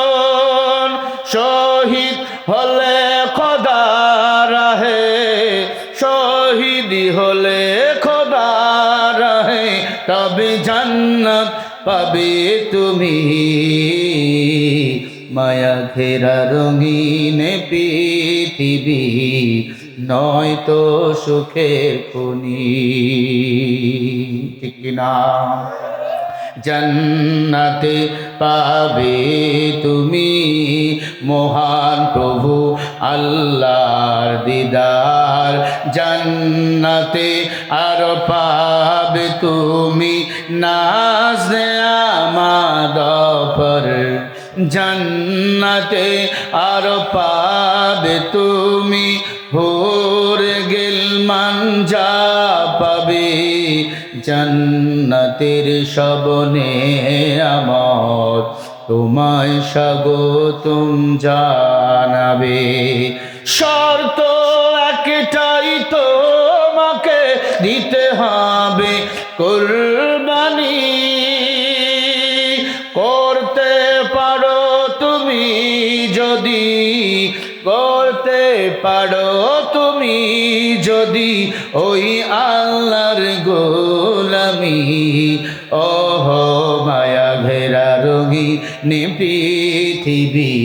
শহীদ হলে খোদা রাহে, শহীদ হলে খোদা রাহে, তবে জান্নাত পাবে তুমি। মায়া ঘেরা রঙিন পৃথিবী নয়তো সুখের খনি। ঠিক কিনা? জান্নাতে পাবে তুমি মহান প্রভু আল্লাহর দিদার, জান্নাতে আর পাবে তুমি নাজে আমাদ পর, জান্নাতে আর পাবে তুমি হোর গিলমান যা পাবে, জান্নাতের সবনে আমার তোমায় স্বাগতম জানাবে। শর্ত একটাই, তোমাকে দিতে হবে কুরবানি, করতে পারো তুমি যদি, করতে পারো তুমি যদি ওই আল্লাহর গোলামি। ওহ মায়া ঘেরা রঙিন পৃথিবী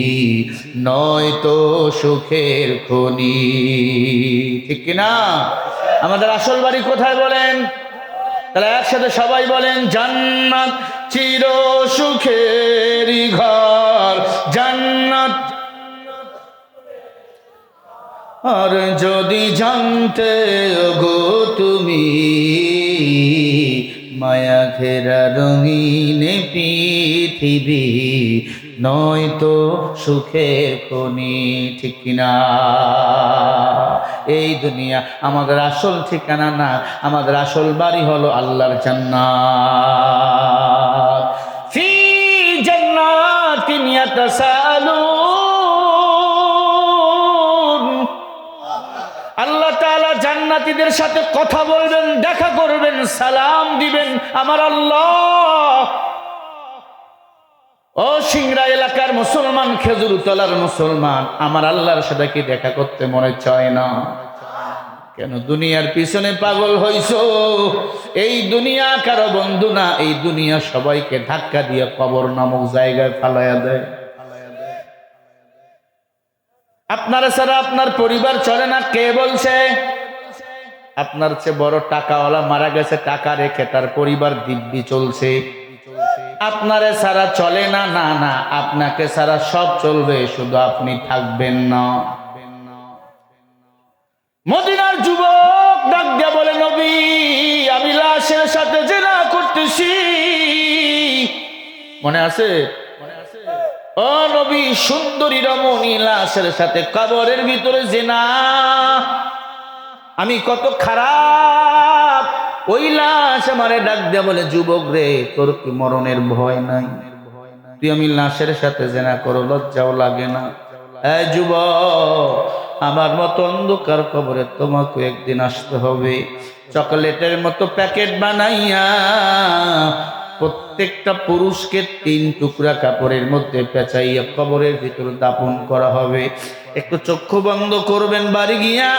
নয়তো সুখের খনি। ঠিক কিনা? আমাদের আসল বাড়ি কোথায় বলেন? তাহলে একসাথে সবাই বলেন, জান্নাত চির সুখেরই ঘর, জান্নাত। আর যদি জানতে গো তুমি মায়া ঘেরা রঙিন পৃথিবী নয়তো সুখের খনি, ঠিক কিনা? এই দুনিয়া আমাদের আসল ঠিকানা না, আমাদের আসল বাড়ি হলো আল্লাহর জান্নাত। ফি জান্নাতিন ইয়াতাসালুন, আল্লাহ তাআলা জান্নাতীদের সাথে কথা বলবেন, দেখা করবেন, সালাম দিবেন। আমার আল্লাহ, ও সিংড়া এলাকার মুসলমান, খেজুরতলার মুসলমান, আমার আল্লাহর সাথে কি দেখা করতে মনে চায় না? কেন দুনিয়ার পিছনে পাগল হইছো? এই দুনিয়া কারো বন্ধু না, এই দুনিয়া সবাইকে ধাক্কা দিয়ে কবর নামক জায়গায় ফালাইয়া দেয়। আপনারা ছাড়া আপনার পরিবার চলে না, কে বলছে? আপনার চেয়ে বড় টাকাওয়ালা মারা গেছে, টাকা রেখে তার পরিবার দিব্যি চলছে। আপনারে ছাড়া চলে না, না না, আপনাকে ছাড়া সব চলবে, শুধু আপনি থাকবেন না। মদিনার যুবক ডাক দিয়া বলে, নবী আমি লাশের সাথে জিনা করতেছি। মনে আছে? ও নবী, সুন্দরী রমণী লাশের সাথে কবরের ভিতরে জিনা, আমি কত খারাপ। ওই লাশ আমারে ডাক দিয়া বলে, যুবক রে, তোর কি মরণের ভয় নাই? তুই আমি লাশের সাথে জিনা করো, লজ্জাও লাগে না? এই যুবক, আমার মতো অন্ধকার কবরে তোমাকে একদিন আসতে হবে। চকলেটের মতো প্যাকেট বানাইয়া প্রত্যেকটা পুরুষকে 3 টুকরা কাপড়ের মধ্যে পেঁচাইয়া কবরের ভিতর দাপন করা হবে। একটু চক্ষু বন্ধ করবেন, বাড়ি গিয়া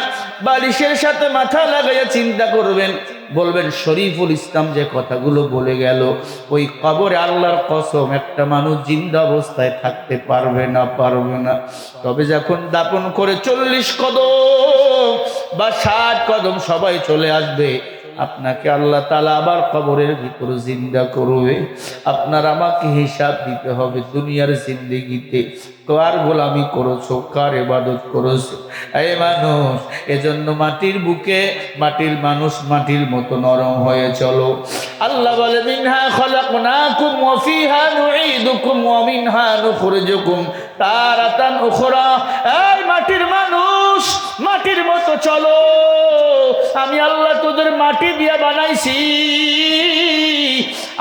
বালিশের সাথে মাথা লাগাইয়া চিন্তা করবেন, বলবেন শরীফুল ইসলাম যে কথাগুলো বলে গেল, ওই কবরে আল্লাহর কসম একটা মানুষ জিন্দা অবস্থায় থাকতে পারবে না, পারবে না। তবে যখন দাপন করে 40 কদম বা 60 কদম সবাই চলে আসবে, আপনাকে আল্লাহ তাআলা আবার কবরের ভিতর জিন্দা করবে। আপনার আমাকে হিসাব দিতে হবে, দুনিয়ার জিন্দেগিতে কার গোলামি করেছো, কার ইবাদত করেছো। এই মানুষ, এজন্য মাটির বুকে মাটির মানুষ মাটির মতো নরম হয়ে চলো। আল্লাহ বলে, মিনহা খলাকনাকুম ওয়া ফিহা নুঈদুকুম ওয়া মিনহা নুখরিজুকুম তারাতান উখরা। এই মাটির মানুষ, মাটির মতো চলো। আমি আল্লাহ তোদের মাটি দিয়ে বানাইছি,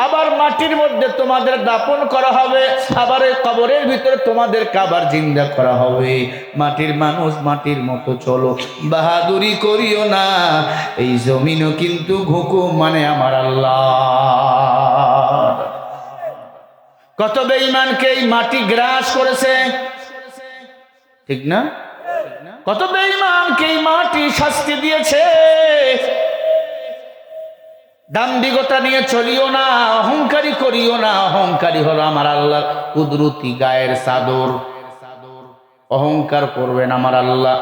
আবার মাটির মধ্যে তোমাদের দাপন করা হবে, আবার এই কবরের ভিতরে তোমাদেরকে আবার জিন্দা করা হবে। মাটির মানুষ মাটির মতো চলো, বাহাদুরি করিও না। এই জমিনও কিন্তু হুকুম মানে আমার আল্লাহ। কত বেঈমানকে এই মাটি গ্রাস করেছে, ঠিক না? কত বেঈমানকে এই মাটি শাস্তি দিয়েছে। দাম্ভিকতা নিয়ে চলিও না, অহংকারী করিও না। অহংকারী হলো আমার আল্লাহর কুদরতি গায়ের চাদর। অহংকার করবেন আমার আল্লাহ।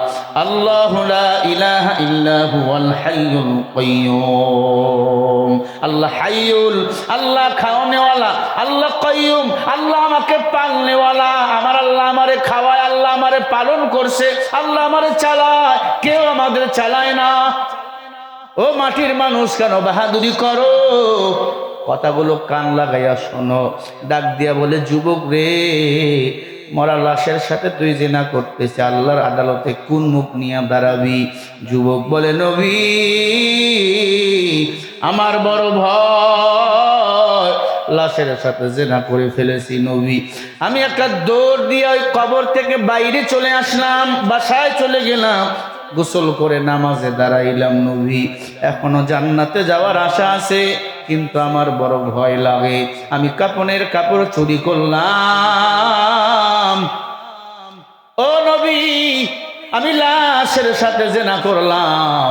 আল্লাহু লা ইলাহা ইল্লা হুয়াল হাইয়ুল কাইয়্যুম। আল্লাহ হাইয়ুল, আল্লাহ খাওয়ানেওয়ালা, আল্লাহ কাইয়্যুম, আল্লাহ আমাকে পালনেওয়ালা। আমার আল্লাহ আমারে খাওয়ায়, আল্লাহ আমারে পালন করছে, আল্লাহ আমারে চালায়, কেউ আমাদের চালায় না। ও মাটির মানুষ, কেন বাহাদুরি করো? কথাগুলো কান লাগাইয়া শোনো। ডাক দিয়া বলে, যুবক রে, মরা লাশের সাথে তুই জিনা করতেছিস, আল্লাহর আদালতে কোন মুখ নিয়ে দাঁড়াবি? যুবক বলে, নবী আমার বড় ভয়, লাশের সাথে জিনা করে ফেলেছি নবী। আমি একটা দৌড় দিয়ে ওই কবর থেকে বাইরে চলে আসলাম, বাসায় চলে গেলাম, গোসল করে নামাজে দাঁড়াইলাম নবী। এখনো জান্নাতে যাওয়ার আশা আছে, কিন্তু আমার বড় ভয় লাগে। আমি কাপনের কাপড় চুরি করলাম। ও নবী, আমি লাশের সাথে জিনা করলাম।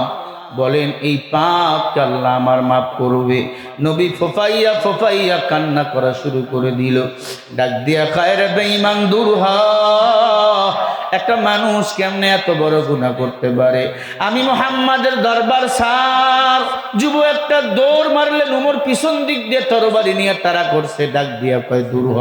বলেন এই পাপ আল্লাহ আমার মাফ করবে? নবী ফোফাইয়া ফোফাইয়া কান্না করা শুরু করে দিল। ডাক দিয়া খায়, রে বেঈমান দূর হ, একটা মানুষ কেমনে এত বড় গুনাহ করতে পারে? আমি মুহাম্মাদের দরবার সার। যুবক একটা দৌড় মারলেন, উমর পিছন দিক দিয়ে তরবারি নিয়ে তারা করছে, ডাক দিয়া কয় দূর হ,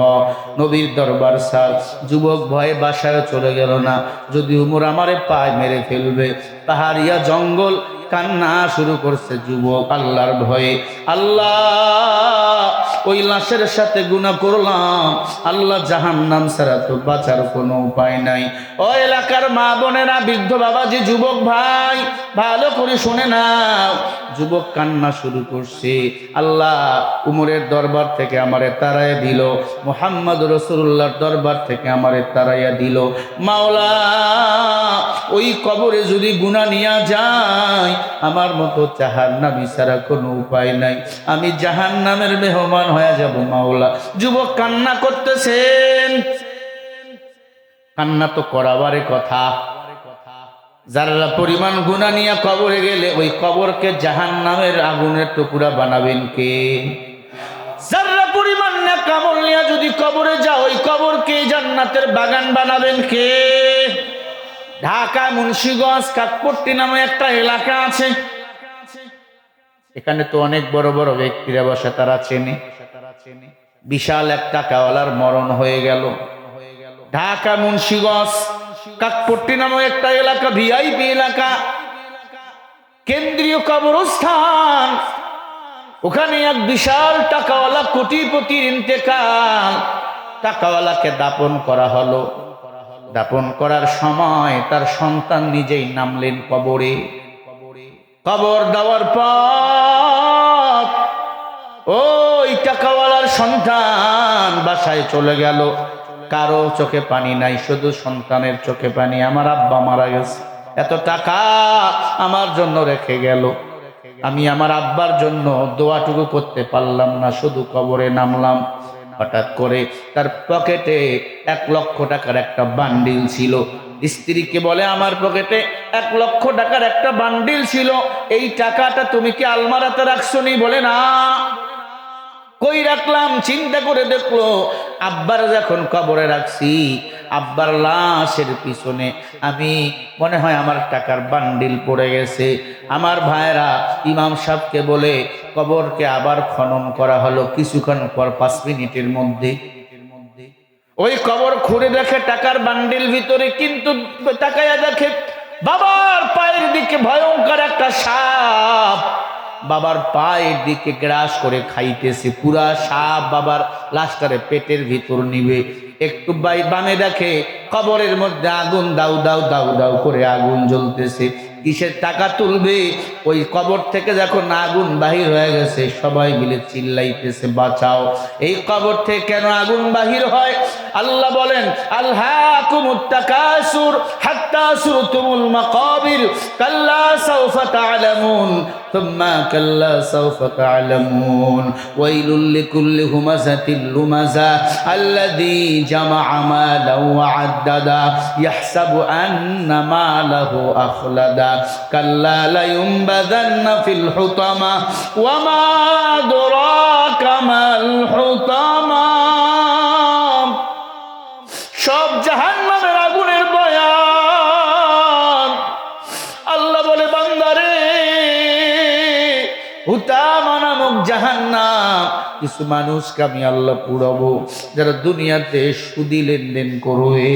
নবীর দরবার সার। যুবক ভয়ে বাসায় চলে গেল না, যদি উমর আমারে পায় মেরে ফেলবে। পাহাড়িয়া জঙ্গল, কান্না শুরু করছে যুবক আল্লাহর ভয়ে। আল্লাহ, ওই লাশের সাথে গুনাহ করলাম, আল্লাহ জাহান্নাম ছাড়া তো বাঁচার কোনো উপায় নাই। ও এলাকার মা বোনেরা, বৃদ্ধ বাবাজি, যুবক ভাই, ভালো করে শুনে নাও। যুবক কান্না শুরু করছে, আল্লাহ উমরের দরবার থেকে আমারে তাড়াইয়া দিল, মুহাম্মদ রাসূলুল্লাহর দরবার থেকে আমারে তাড়াইয়া দিল। মাওলা, ওই কবরে যদি গুনাহ নিয়ে যায়, আমার মতো জাহান্নামী ছাড়া কোনো উপায় নাই, আমি জাহান্নামের মেহমান হয়ে যাব মাওলা। যুবক কান্না করতেছেন। কান্না তো করাবারে কথা, যারা পরিমাণ গুনাহ নিয়ে কবরে গেলে ওই কবরকে জাহান্নামের আগুনের টুকরা বানাবেন কে? যারা পরিমাণ নেক আমল নিয়ে যদি কবরে যাও, ওই কবরকে জান্নাতের বাগান বানাবেন কে? ঢাকা মুন্সিগঞ্জ কাকপট্টি নামে একটা এলাকা আছে, এখানে তো অনেক বড় বড় ব্যক্তিরা বসে, তারা চেনে। বিশাল এক টাকাওয়ালার মরণ হয়ে গেল। ঢাকা মুন্সিগঞ্জ কাকপট্টি নামে একটা এলাকা, ভিআইপি এলাকা, কেন্দ্রীয় কবরস্থান। ওখানে এক বিশাল টাকাওয়ালা কোটিপতির ইন্তেকাল। টাকাওয়ালাকে দাপন করা হলো। দাপন করার সময় তার সন্তান নিজেই নামলেন কবরে। কবর দেওয়ার পর ওই টাকাওয়ালার সন্তান বাসায় চলে গেল। কারো চোখে পানি নাই, শুধু সন্তানের চোখে পানি। আমার আব্বা মারা গেছে, এত টাকা আমার জন্য রেখে গেল, আমি আমার আব্বার জন্য দোয়াটুকু করতে পারলাম না, শুধু কবরে নামলাম। হঠাৎ করে তার পকেটে 1 লক্ষ টাকার একটা বান্ডিল ছিল। স্ত্রীকে বলে, আমার পকেটে 1 লক্ষ টাকার একটা বান্ডিল ছিল, এই টাকাটা তুমি কি আলমারাতে রাখছো নি? বলে না। কই রাখলাম? চিন্তা করে দেখলো, আব্বার যখন কবরে রাখছি, আব্বার লাশের পিছনে আমি মনে হয় আমার টাকার বান্ডিল পড়ে গেছে। আমার ভাইরা ইমাম সাহেবকে বলে কবরকে আবার খনন করা হলো। কিছুক্ষণ পর 5 মিনিটের মধ্যে ওই কবর খুঁড়ে দেখে টাকার বান্ডিল ভিতরে, কিন্তু তাকায়া দেখে বাবার পায়ের দিকে ভয়ঙ্কর একটা সাপ বাবার পায়ের দিকে গ্রাস করে খাইতেছে। পুরা সাপ বাবার লাশটারে পেটের ভিতর নিবে। একটু বামে দেখে কবরের মধ্যে আগুন দাউ দাউ দাউ দাউ করে আগুন জ্বলতেছে। কিসের টাকা তুলবে? ওই কবর থেকে যখন আগুন বাহির হয়ে গেছে, সবাই মিলে চিল্লাইতেছে, বাঁচাও। এই কবর থেকে কেন আগুন বাহির হয়? আল্লাহ বলেন, আলহাকুমুত তাকাসুর হাত্তা সুরতুমুল মাকাবির কাল্লা সাউফা তা'লামুন সুম্মা কাল্লা সাউফা তা'লামুন ওয়াইলুল লিকুল্লি হুমাযাতিল লুমাযা আল্লাযী জামা'a মালান ওয়া আদ্দাদা ইয়াহসাবু আন্না মালাহু আখলাদা কাল্লা লায়ুনবাযান্না ফিল হুতামা ওয়া মা আদরাকা মাল হুতামা। সব জাহান্নামের আগুনের বয়ান। আল্লাহ বলে, বান্দারে, হুতামা নামক জাহান্নাম কিছু মানুষকে আমি আল্লাহ পুরাবো, যারা দুনিয়াতে সুদি লেনদেন করবে,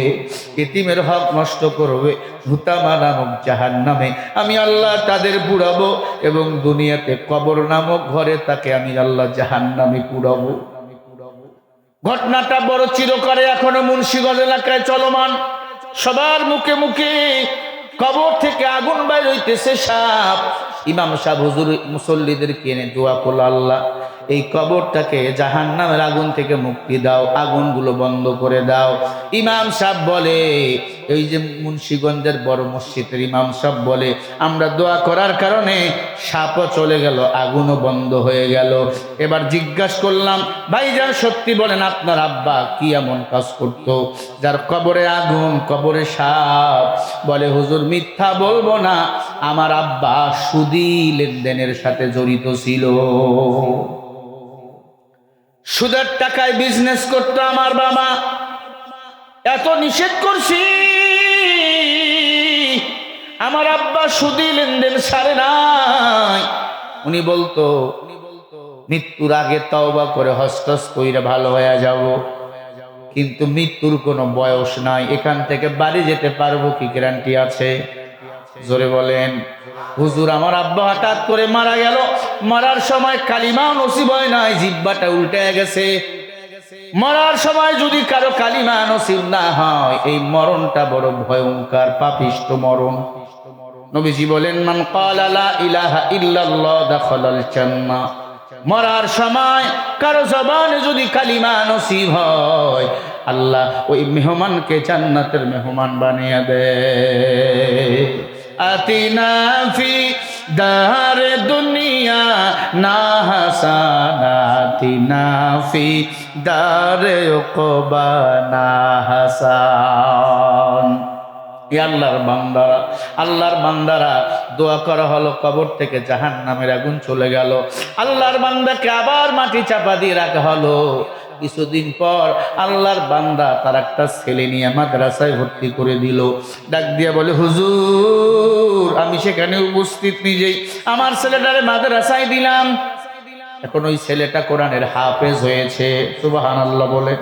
এতিমের হক নষ্ট করবে। হুতামা নামক জাহান্নামে আমি আল্লাহ তাদের পুরাবো, এবং দুনিয়াতে কবর নামক ঘরে তাকে আমি আল্লাহ জাহান্নামে পুরাবো। ঘটনাটা বড় চিরকারে এখনো মুন্সিগঞ্জ এলাকায় চলমান। সবার মুখে মুখে কবর থেকে আগুন বাইর হইতেছে, সাপ। ইমাম সাহেব হুজুর মুসল্লিদেরকে এনে দোয়া করলো, আল্লাহ এই কবরটাকে জাহান্নামের আগুন থেকে মুক্তি দাও, আগুনগুলো বন্ধ করে দাও। ইমাম সাহেব বলে, এই যে মুন্সিগঞ্জের বড় মসজিদের ইমাম সাহেব বলে, আমরা দোয়া করার কারণে সাপও চলে গেল, আগুনও বন্ধ হয়ে গেল। এবার জিজ্ঞাসা করলাম, ভাইজান সত্যি বলেন, আপনার আব্বা কি এমন কাজ করতো যার কবরে আগুন, কবরে সাপ? বলে, হুজুর মিথ্যা বলবো না, আমার আব্বা সুদি লেনদেনের সাথে জড়িত ছিল। সুদের টাকায় বিজনেস করতো আমার বাবা। এত নিষেধ করছি, আমার আব্বা সুদি লেনদেন সারে নাই। উনি বলতো মৃত্যুর আগে তওবা করে হস্তস কইরা ভালো হয়ে যাব, কিন্তু মৃত্যুর কোনো বয়স নাই, এখান থেকে বাড়ি যেতে পারবো কি গ্যারান্টি আছে? জোরে বলেন। হুজুর আমার আব্বা হঠাৎ করে মারা গেল, মরার সময় কালিমা নসিব হয় নাই, জিহ্বাটা উল্টে গেছে। মরার সময় যদি কারো কালিমা নসিব না হয়, এই মরণটা বড় ভয়ঙ্কর পাপিষ্ট মরণ। নবীজি বলেন মান ক্বালা লা ইলাহা ইল্লাল্লাহ দাখালাল জান্নাহ। মরার সময় কারো জবানে যদি কালিমা নসিব হয়, আল্লাহ ওই মেহমানকে জান্নাতের মেহমান বানিয়ে দেয়। আতিনা ফি দারে দুনিয়া না হাসানাতিনা ফি দারে উকবা না হাসান। আল্লাহর বান্দারা, আল্লাহর বান্দারা দোয়া করা হলো, কবর থেকে জাহান্নামের আগুন চলে গেল। আল্লাহর বান্দাকে আবার মাটি চাপা দিয়ে রাখা হলো। কিছুদিন পর আল্লাহর বান্দা তার একটা ছেলে নিয়ে মাদ্রাসায় ভর্তি করে দিল। ডাক দিয়ে বলে হুজুর আমি সেখানে উপস্থিত নিজেই, আমার ছেলেটারে মাদ্রাসায় দিলাম, এখন ওই ছেলেটা কোরআনের হাফেজ হয়েছে। সুবহানাল্লাহ বলে।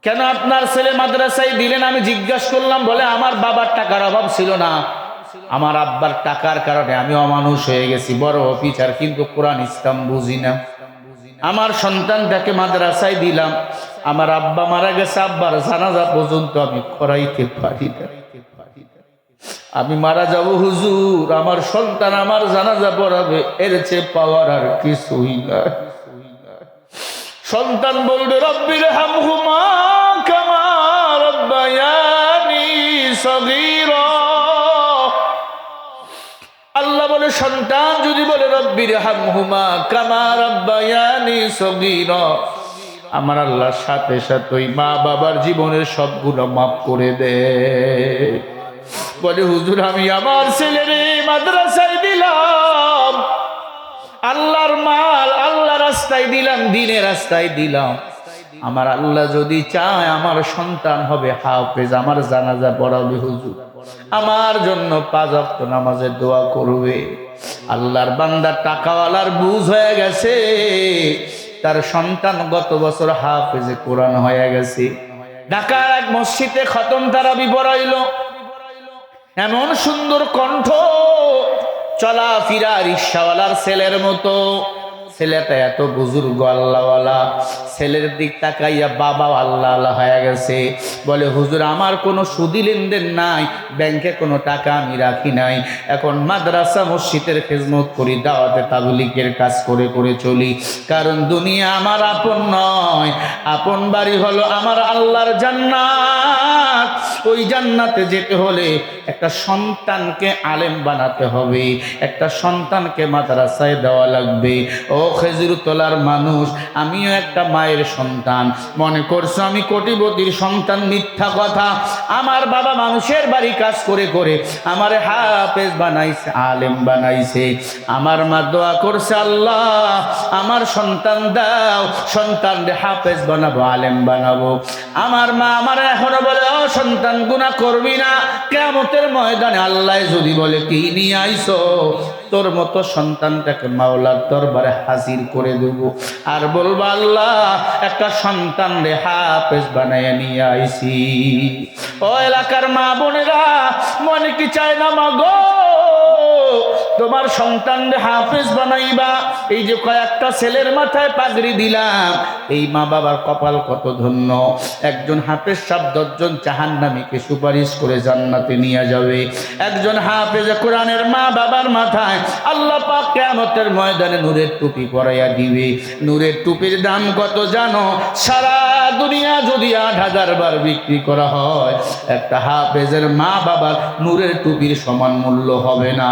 কেন আপনার ছেলে মাদ্রাসায় দিলেন? আমি জিজ্ঞাসা করলাম। বলে আমার বাবার টাকার অভাব ছিল না, আমার আব্বার টাকার কারণে আমি অমানুষ হয়ে গেছি, বড় অফিসার, কিন্তু কোরআন ইসলাম বুঝি না। আমার সন্তানটাকে মাদ্রাসায় দিলাম, আমার আব্বা মারা গেছে, আব্বার জানাজা পর্যন্ত আমি করাইতে পারি না। আমি মারা যাব হুজুর, আমার সন্তান আমার জানাজা পড়াবে, এর চেয়ে পাওয়ার আর কিছুই না। সন্তান বলবে রব্বির হামহুমা কামা রব্বায়ানি সগীরা। আল্লাহ বলে সন্তান যদি বলে রব্বির হামহুমা কামা রব্বায়ানি সগীরা, আমার আল্লাহর সাথে সাথে ওই মা বাবার জীবনের সব গুনাহ মাফ করে দে। বলে হুজুর আমি আমার ছেলেরে মাদ্রাসায় দিলাম, আল্লাহর মাল আল্লাহ রাস্তায় দিলাম, দিনের রাস্তায় দিলাম, আমার আল্লাহ যদি চায় আমার সন্তান হবে হাফেজ, আমার জানাজা পড়াবে হুজুর, আমার জন্য 5 ওয়াক্ত নামাজের দোয়া করবে। আল্লাহর বান্দা টাকাওয়ালার বুঝ হয়ে গেছে, তার সন্তান গত বছর হাফেজে কোরআন হয়ে গেছে। ঢাকার এক মসজিদে খতম তারাবি পড়াইল, এমন সুন্দর কণ্ঠ, চলাফেরা রিকশাওয়ালার ছেলের মতো। ছেলেটা এত বুজুর্গ আল্লাহওয়ালা, ছেলের দিক তাকাইয়া বাবা আল্লাহ হয়ে গেছে। বলে হুজুর আমার কোনো সুদি লেনদেন নাই, ব্যাংকে কোনো টাকা আমি রাখি নাই, এখন মাদ্রাসা মসজিদের খেজমত করি, দাওয়াতে তাবলীগের কাজ করে করে চলি, কারণ দুনিয়া আমার আপন নয়, আপন বাড়ি হলো আমার আল্লাহর জান্নাত। ওই জান্নাতে যেতে হলে একটা সন্তানকে আলেম বানাতে হবে, একটা সন্তানকে মাদ্রাসায় দেওয়া লাগবে। ও খেজুরতলার মানুষ, আমিও একটা মায়ের সন্তান, মনে করছো আমি কোটিপতির সন্তান? মিথ্যা কথা। আমার বাবা মানুষের বাড়ি কাজ করে করে আমার হাফেজ বানাইছে, আলেম বানাইছে। আমার মা দোয়া করছে আল্লাহ আমার সন্তান দাও, সন্তান হাফেজ বানাবো, আলেম বানাবো। আমার মা আমার এখনো বলে ও সন্তান গুনাহ করবি না, কিয়ামতের ময়দানে আল্লাহ যদি বলে কি নিয়ে আইছো, তোর মতো সন্তানটাকে মাওলার দরবারে হাজির করে দেব, আর বলবো আল্লাহ একটা সন্তান রে হাফেজ বানাইয়া নিয়ে আইছি। ও এলাকার মা বোনেরা, মনে কি চায় না মা গো তোমার সন্তান রে হাফেজ বানাইবা? এই যে কয়েকটা ছেলের মাথায় পাগড়ি দিলাম, এই মা বাবার কপাল কত ধন্য। একজন হাফেজ সাহেব 10 জন জাহান্নামীকে সুপারিশ করে জান্নাতে নিয়ে যাবে। একজন হাফেজ কোরআনের মা বাবার মাথায় আল্লাহ পাক কিয়ামতের ময়দানে নূরের টুপি পরাইয়া দিবে। নূরের টুপির দাম কত জানো? সারা দুনিয়া যদি 8000 বার বিক্রি করা হয়, একটা হাফেজের মা বাবার নূরের টুপির সমান মূল্য হবে না।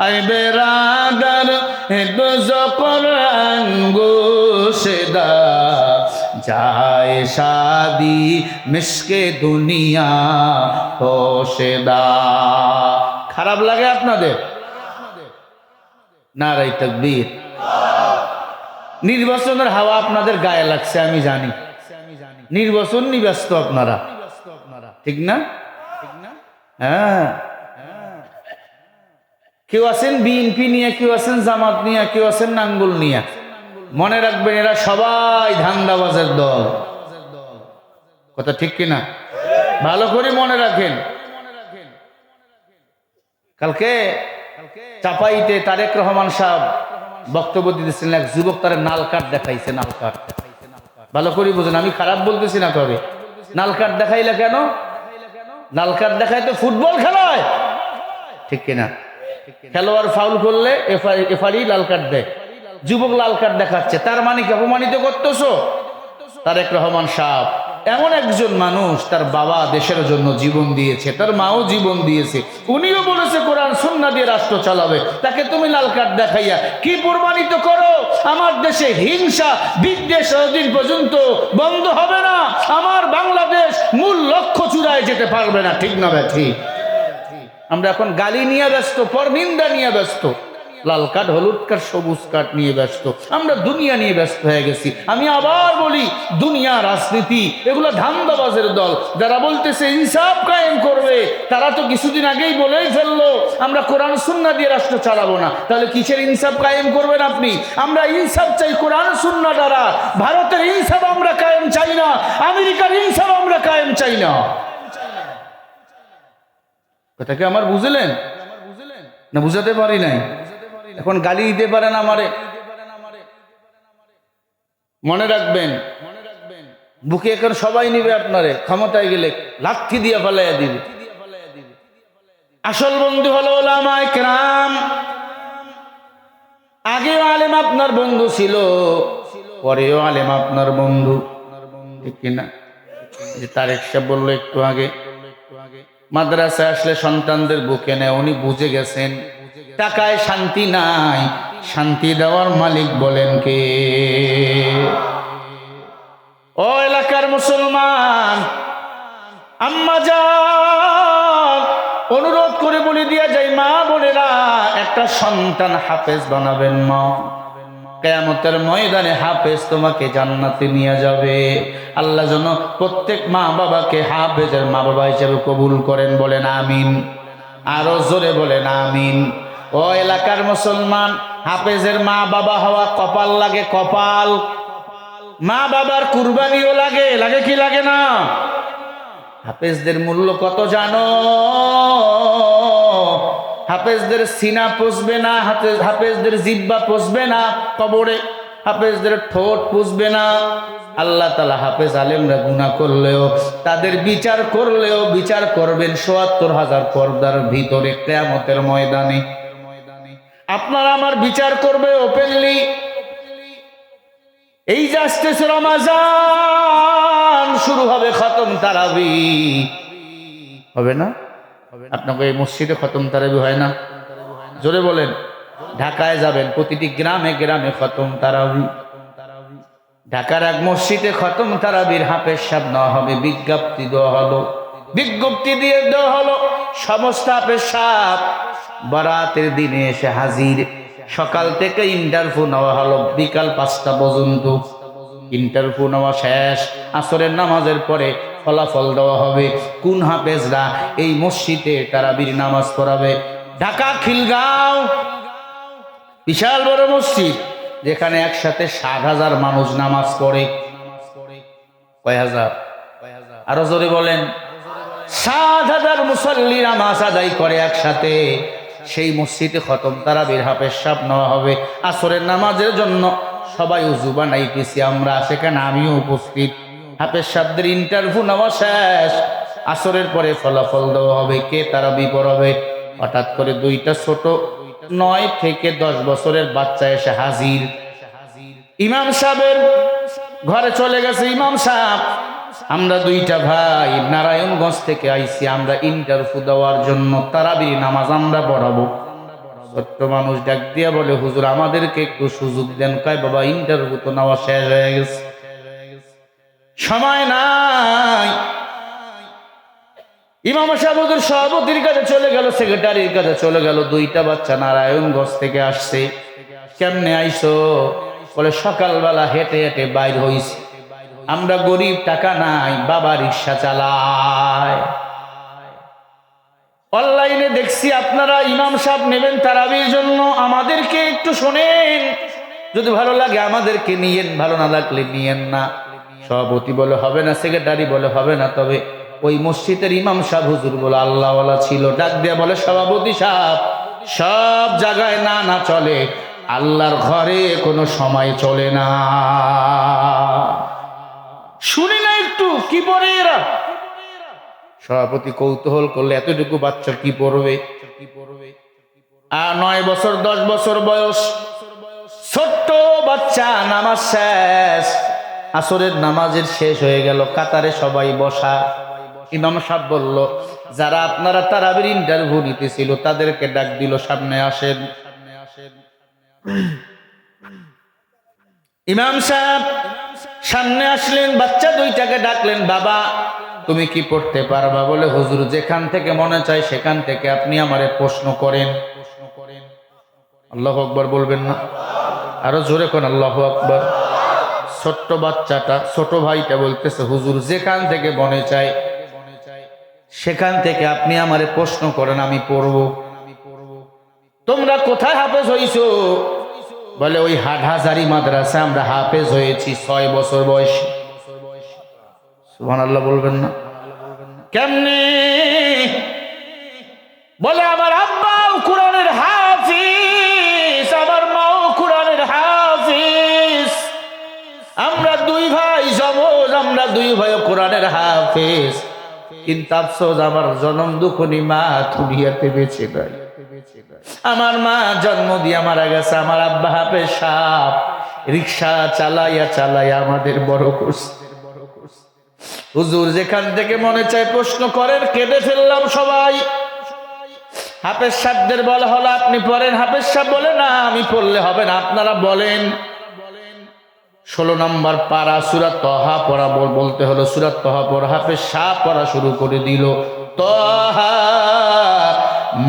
আই বেরাদার হিফজ কোরআন গোশেদা, যায় শাদি মিশকে দুনিয়া হোশেদা। খারাপ লাগে আপনাদের? নারায়ে তাকবীর। নির্বাচনের হাওয়া আপনাদের গায়ে লাগছে আমি জানি, নির্বাচন নিয়ে ব্যস্ত আপনারা, ঠিক না? হ্যাঁ, কেউ আছেন বিএনপি নিয়ে, কেউ আছেন জামাত নিয়ে, কেউ আছেন নাঙ্গল নিয়ে। মনে রাখবেন এরা সবাই ধান্দাবাজের দল। কথা ঠিক কিনা? ভালো করে মনে রাখেন। কালকে চাপাইতে তারেক রহমান সাহেব বক্তব্য দিতেছিলেন, এক যুবক তার নাল কার্ড দেখাইছে। নাল কার্ড ভালো করে বুঝেন, আমি খারাপ বলতেছি না। তবে নাল কার্ড দেখাইলে কেন? নাল কার্ড দেখায় তো ফুটবল খেলায়, ঠিক কিনা? খেলোয়াড় ফাউল করলে এফআরই লাল কার্ড দেয়, যুবক লাল কার্ড দেখাচ্ছে, তার মানে কি অপমানিত করতেছো? তারেক রহমান সাহেব এমন একজন মানুষ, তার বাবা দেশের জন্য জীবন দিয়েছে, তার মাও জীবন দিয়েছে, উনিও বলেছে কোরআন সুন্নাহ দিয়ে রাষ্ট্র চালাবে, তাকে তুমি লাল কার্ড দেখাইয়া কি প্রমাণিত করো? আমার দেশে হিংসা বিদ্বেষ দিন পর্যন্ত বন্ধ হবে না, আমার বাংলাদেশ মূল লক্ষ্য চূড়ায় যেতে পারবে না। ঠিক না ব্যাঠি? আমরা এখন গালি নিয়ে ব্যস্ত, পরনিন্দা নিয়ে ব্যস্ত, লাল কার্ড, হলুদ কার্ড, সবুজ কার্ড নিয়ে ব্যস্ত, আমরা দুনিয়া নিয়ে ব্যস্ত হয়ে গেছি। আমি আবার বলি, দুনিয়া, রাজনীতি এগুলো ধান্দাবাজের দল। যারা বলতেছে ইনসাফ কায়েম করবে, তারা তো কিছুদিন আগেই বলেই ফেললো আমরা কোরআন সুন্নাহ দিয়ে রাষ্ট্র চালাবো না। তাহলে কিসের ইনসাফ কায়েম করবেন আপনি? আমরা ইনসাফ চাই কোরআন সুন্নাহ দ্বারা। ভারতের ইনসাফ আমরা কায়েম চাই না, আমেরিকার ইনসাফ আমরা কায়েম চাই না। কথা কি আমার বুঝলেন না? বুঝাতে পারি নাই? এখন গালি দিতে পারেন আমারে। মনে রাখবেন, বুকে এখন সবাই নিবে আপনারে, ক্ষমতায় গেলে লাঠি দিয়ে ফেলাইয়া দিবে। আসল বন্ধু হলো উলামায়ে কেরাম। আগেও আলেম আপনার বন্ধু ছিল, পরেও আলেম আপনার বন্ধু, ঠিক কিনা? যে তারেক সাহেব বললো একটু আগে, মাদ্রাসায় আসলে সন্তানদের বুকে নেয়, উনি বুঝে গেছেন টাকায় শান্তি নাই, শান্তি দেওয়ার মালিক বলেন কে? ও এলাকার মুসলমান, আম্মা যান, অনুরোধ করে বলে দিয়া যাই, মা বোনেরা, একটা সন্তান হাফেজ বানাবেন। মা, কিয়ামতের ময়দানে হাফেজ তোমাকে জান্নাতে নিয়ে যাবে। আল্লাহ যেন প্রত্যেক মা বাবাকে হাফেজের মা বাবা হিসেবে কবুল করেন। বলেন আমিন। আরো জোরে বলেন আমিন। ও এলাকার মুসলমান, হাফেজের মা বাবা হওয়া কপাল লাগে, কপাল। মা বাবার কুরবানিও লাগে, লাগে কি লাগে না? হাফেজদের মূল্য কত জানো? হাফেজদের সিনা পুষবে না, হাফেজদের জিহ্বা পুষবে না কবরে, হাফেজদের ঠোঁট পুষবে না। আল্লাহ তাআলা হাফেজ আলেমরা গুনাহ করলেও, তাদের বিচার করলেও বিচার করবেন ৭৪,০০০ পর্দার ভিতরে কিয়ামতের ময়দানে। আপনার আমার বিচার করবে ওপেনলি। এই যে আসতেছে রমাজান, শুরু হবে খতম তারাবি, হবে না? আপনাকে এই মসজিদে খতম তারাবি হয় না? জোরে বলেন। ঢাকায় যাবেন, প্রতিটি গ্রামে গ্রামে খতম তারাবি। ঢাকার এক মসজিদে খতম তারাবির হাফেজ সাহেব নেওয়া হবে, বিজ্ঞপ্তি দেওয়া হলো, বিজ্ঞপ্তি দিয়ে দেওয়া হলো সমস্ত হাফেজ সাহেব বারাতের দিনে এসে হাজির। সকাল থেকে ইন্টারভিউ নেওয়া হলো বিকাল ৫টা পর্যন্ত। ইন্টারভিউ নেওয়া শেষ, আসরের নামাজের পরে ফলাফল দেওয়া হবে কোন হাফেজরা এই মসজিদে তারাবির নামাজ পড়াবে। ঢাকা খিলগাঁও বিশাল বড় মসজিদ, যেখানে একসাথে ৭,০০০ মানুষ নামাজ পড়ে। কয় হাজার? আরো জোরে বলেন। ৭,০০০ মুসল্লি নামাজ আদায় করে একসাথে। সেই মসজিদে খতম তারাবির হাফেজ সাহেব নেওয়া হবে আসরের নামাজের জন্য। সবাই উজু বানাইতেছি আমরা, সেখানে আমিও উপস্থিত। হাফেজ সাহেবদের ইন্টারভিউ নেওয়া শেষ, আসরের পরে ফলাফল দেওয়া হবে কে তারাবি পড়াবে। হঠাৎ করে দুইটা ছোট ৯ থেকে ১০ বছরের বাচ্চা এসে হাজির। ইমাম সাহেবের ঘরে চলে গেছে। ইমাম সাহেব, আমরা দুইটা ভাই নারায়ণগঞ্জ থেকে আইছি, আমরা ইন্টারভিউ দেওয়ার জন্য তারাবির নামাজ আমরা পড়াবো। ছোট্ট মানুষ ডাক দিয়া বলে, হুজুর আমাদেরকে একটু সুযোগ দেন। কয় বাবা, ইন্টারভিউ তো নেওয়া শেষ হয়ে গেছে, সময় নাই। ইমাম সাহেব হুজুর সভাপতির কাছে চলে গেল, সেক্রেটারির কাছে চলে গেল। দুইটা বাচ্চা নারায়ণগঞ্জ থেকে আসছে। কেমনে আইসো? বলে সকালবেলা হেঁটে হেঁটে বাইর হইছি, আমরা গরিব, টাকা নাই, বাবা রিক্সা চালায়। অনলাইনে দেখছি আপনারা ইমাম সাহেব নেবেন তারাবির জন্য, আমাদেরকে একটু শোনেন, যদি ভালো লাগে আমাদেরকে নিয়েন, ভালো না লাগলে নিয়েন না। সভাপতি বলে হবে না, সেক্রেটারি বলে হবে না, তবে ওই মসজিদের ইমাম সাহেব হুজুর বলে আল্লাহওয়ালা ছিল, ডাক দিয়া বলে সভাপতি সাহেব সব জায়গায় না না চলে, আল্লাহর ঘরে কোনো সময় চলে না। শুনি না একটু কি পড়ে এরা? সভাপতি কৌতূহল করলে এতটুকু বাচ্চা কি পড়বে? আর 9 বছর 10 বছর বয়স ছোট্ট বাচ্চা, নামাজ শেষ, আসরের নামাজের শেষ হয়ে গেল, কাতারে সবাই বসা। ইমাম সাহেব বলল যারা আপনারা তারাবির ইন্টারভিউ নিতেছিল তাদেরকে ডাক দিল, সামনে আসেন। ইমাম সাহেব সামনে আসলেন, বাচ্চা দুইটাকে ডাকলেন, বাবা তুমি কি পড়তে পারবা? বলে হুজুর যেখান থেকে মনে চায় সেখান থেকে আপনি আমারে প্রশ্ন করেন। আল্লাহু আকবার বলবেন না? আরো জোরে কোন আল্লাহু আকবার। ছোট্ট বাচ্চাটা, ছোট ভাইটা বলতেছে হুজুর যেখান থেকে মনে চায় সেখান থেকে আপনি আমারে প্রশ্ন করেন, আমি পড়ব। তোমরা কোথায় হাফেজ হইছো? বলে ওই হাটহাজারি মাদ্রাসা আমরা হাফেজ হয়েছি 6 বছর বয়সে। সুবহানাল্লাহ বলবেন না? কেমনে? বলে আমার আব্বাও কোরআনের হাফিজ, আমার মাও কোরআনের হাফিজ, আমরা 2 ভাই জমজ, আমরা 2 ভাই কোরআনের হাফিজ, কিন্তু আফসোস আমার জনম দুঃখনী মা দুনিয়াতে বেঁচে নাই। আমার মা জন্ম দিয়ে মারা গেছে, আমার আব্বা হাফেজ সাহেব রিক্সা চালাইয়া চালাইয়া আমাদের বড় করছে। হুজুর যেখান থেকে মনে চায় প্রশ্ন করেন। কেঁদে ফেললাম সবাই। হাফেজ সাহেবদের বলা হলো আপনি পড়েন। হাফেজ সাহেব বলে না আমি পড়লে হবে না, আপনারা বলেন। 16 নম্বর পারা সূরা তহা পড়া বলতে হলো, সূরা তহা পড়া। হাফেজ সাহেব পড়া শুরু করে দিল, তহা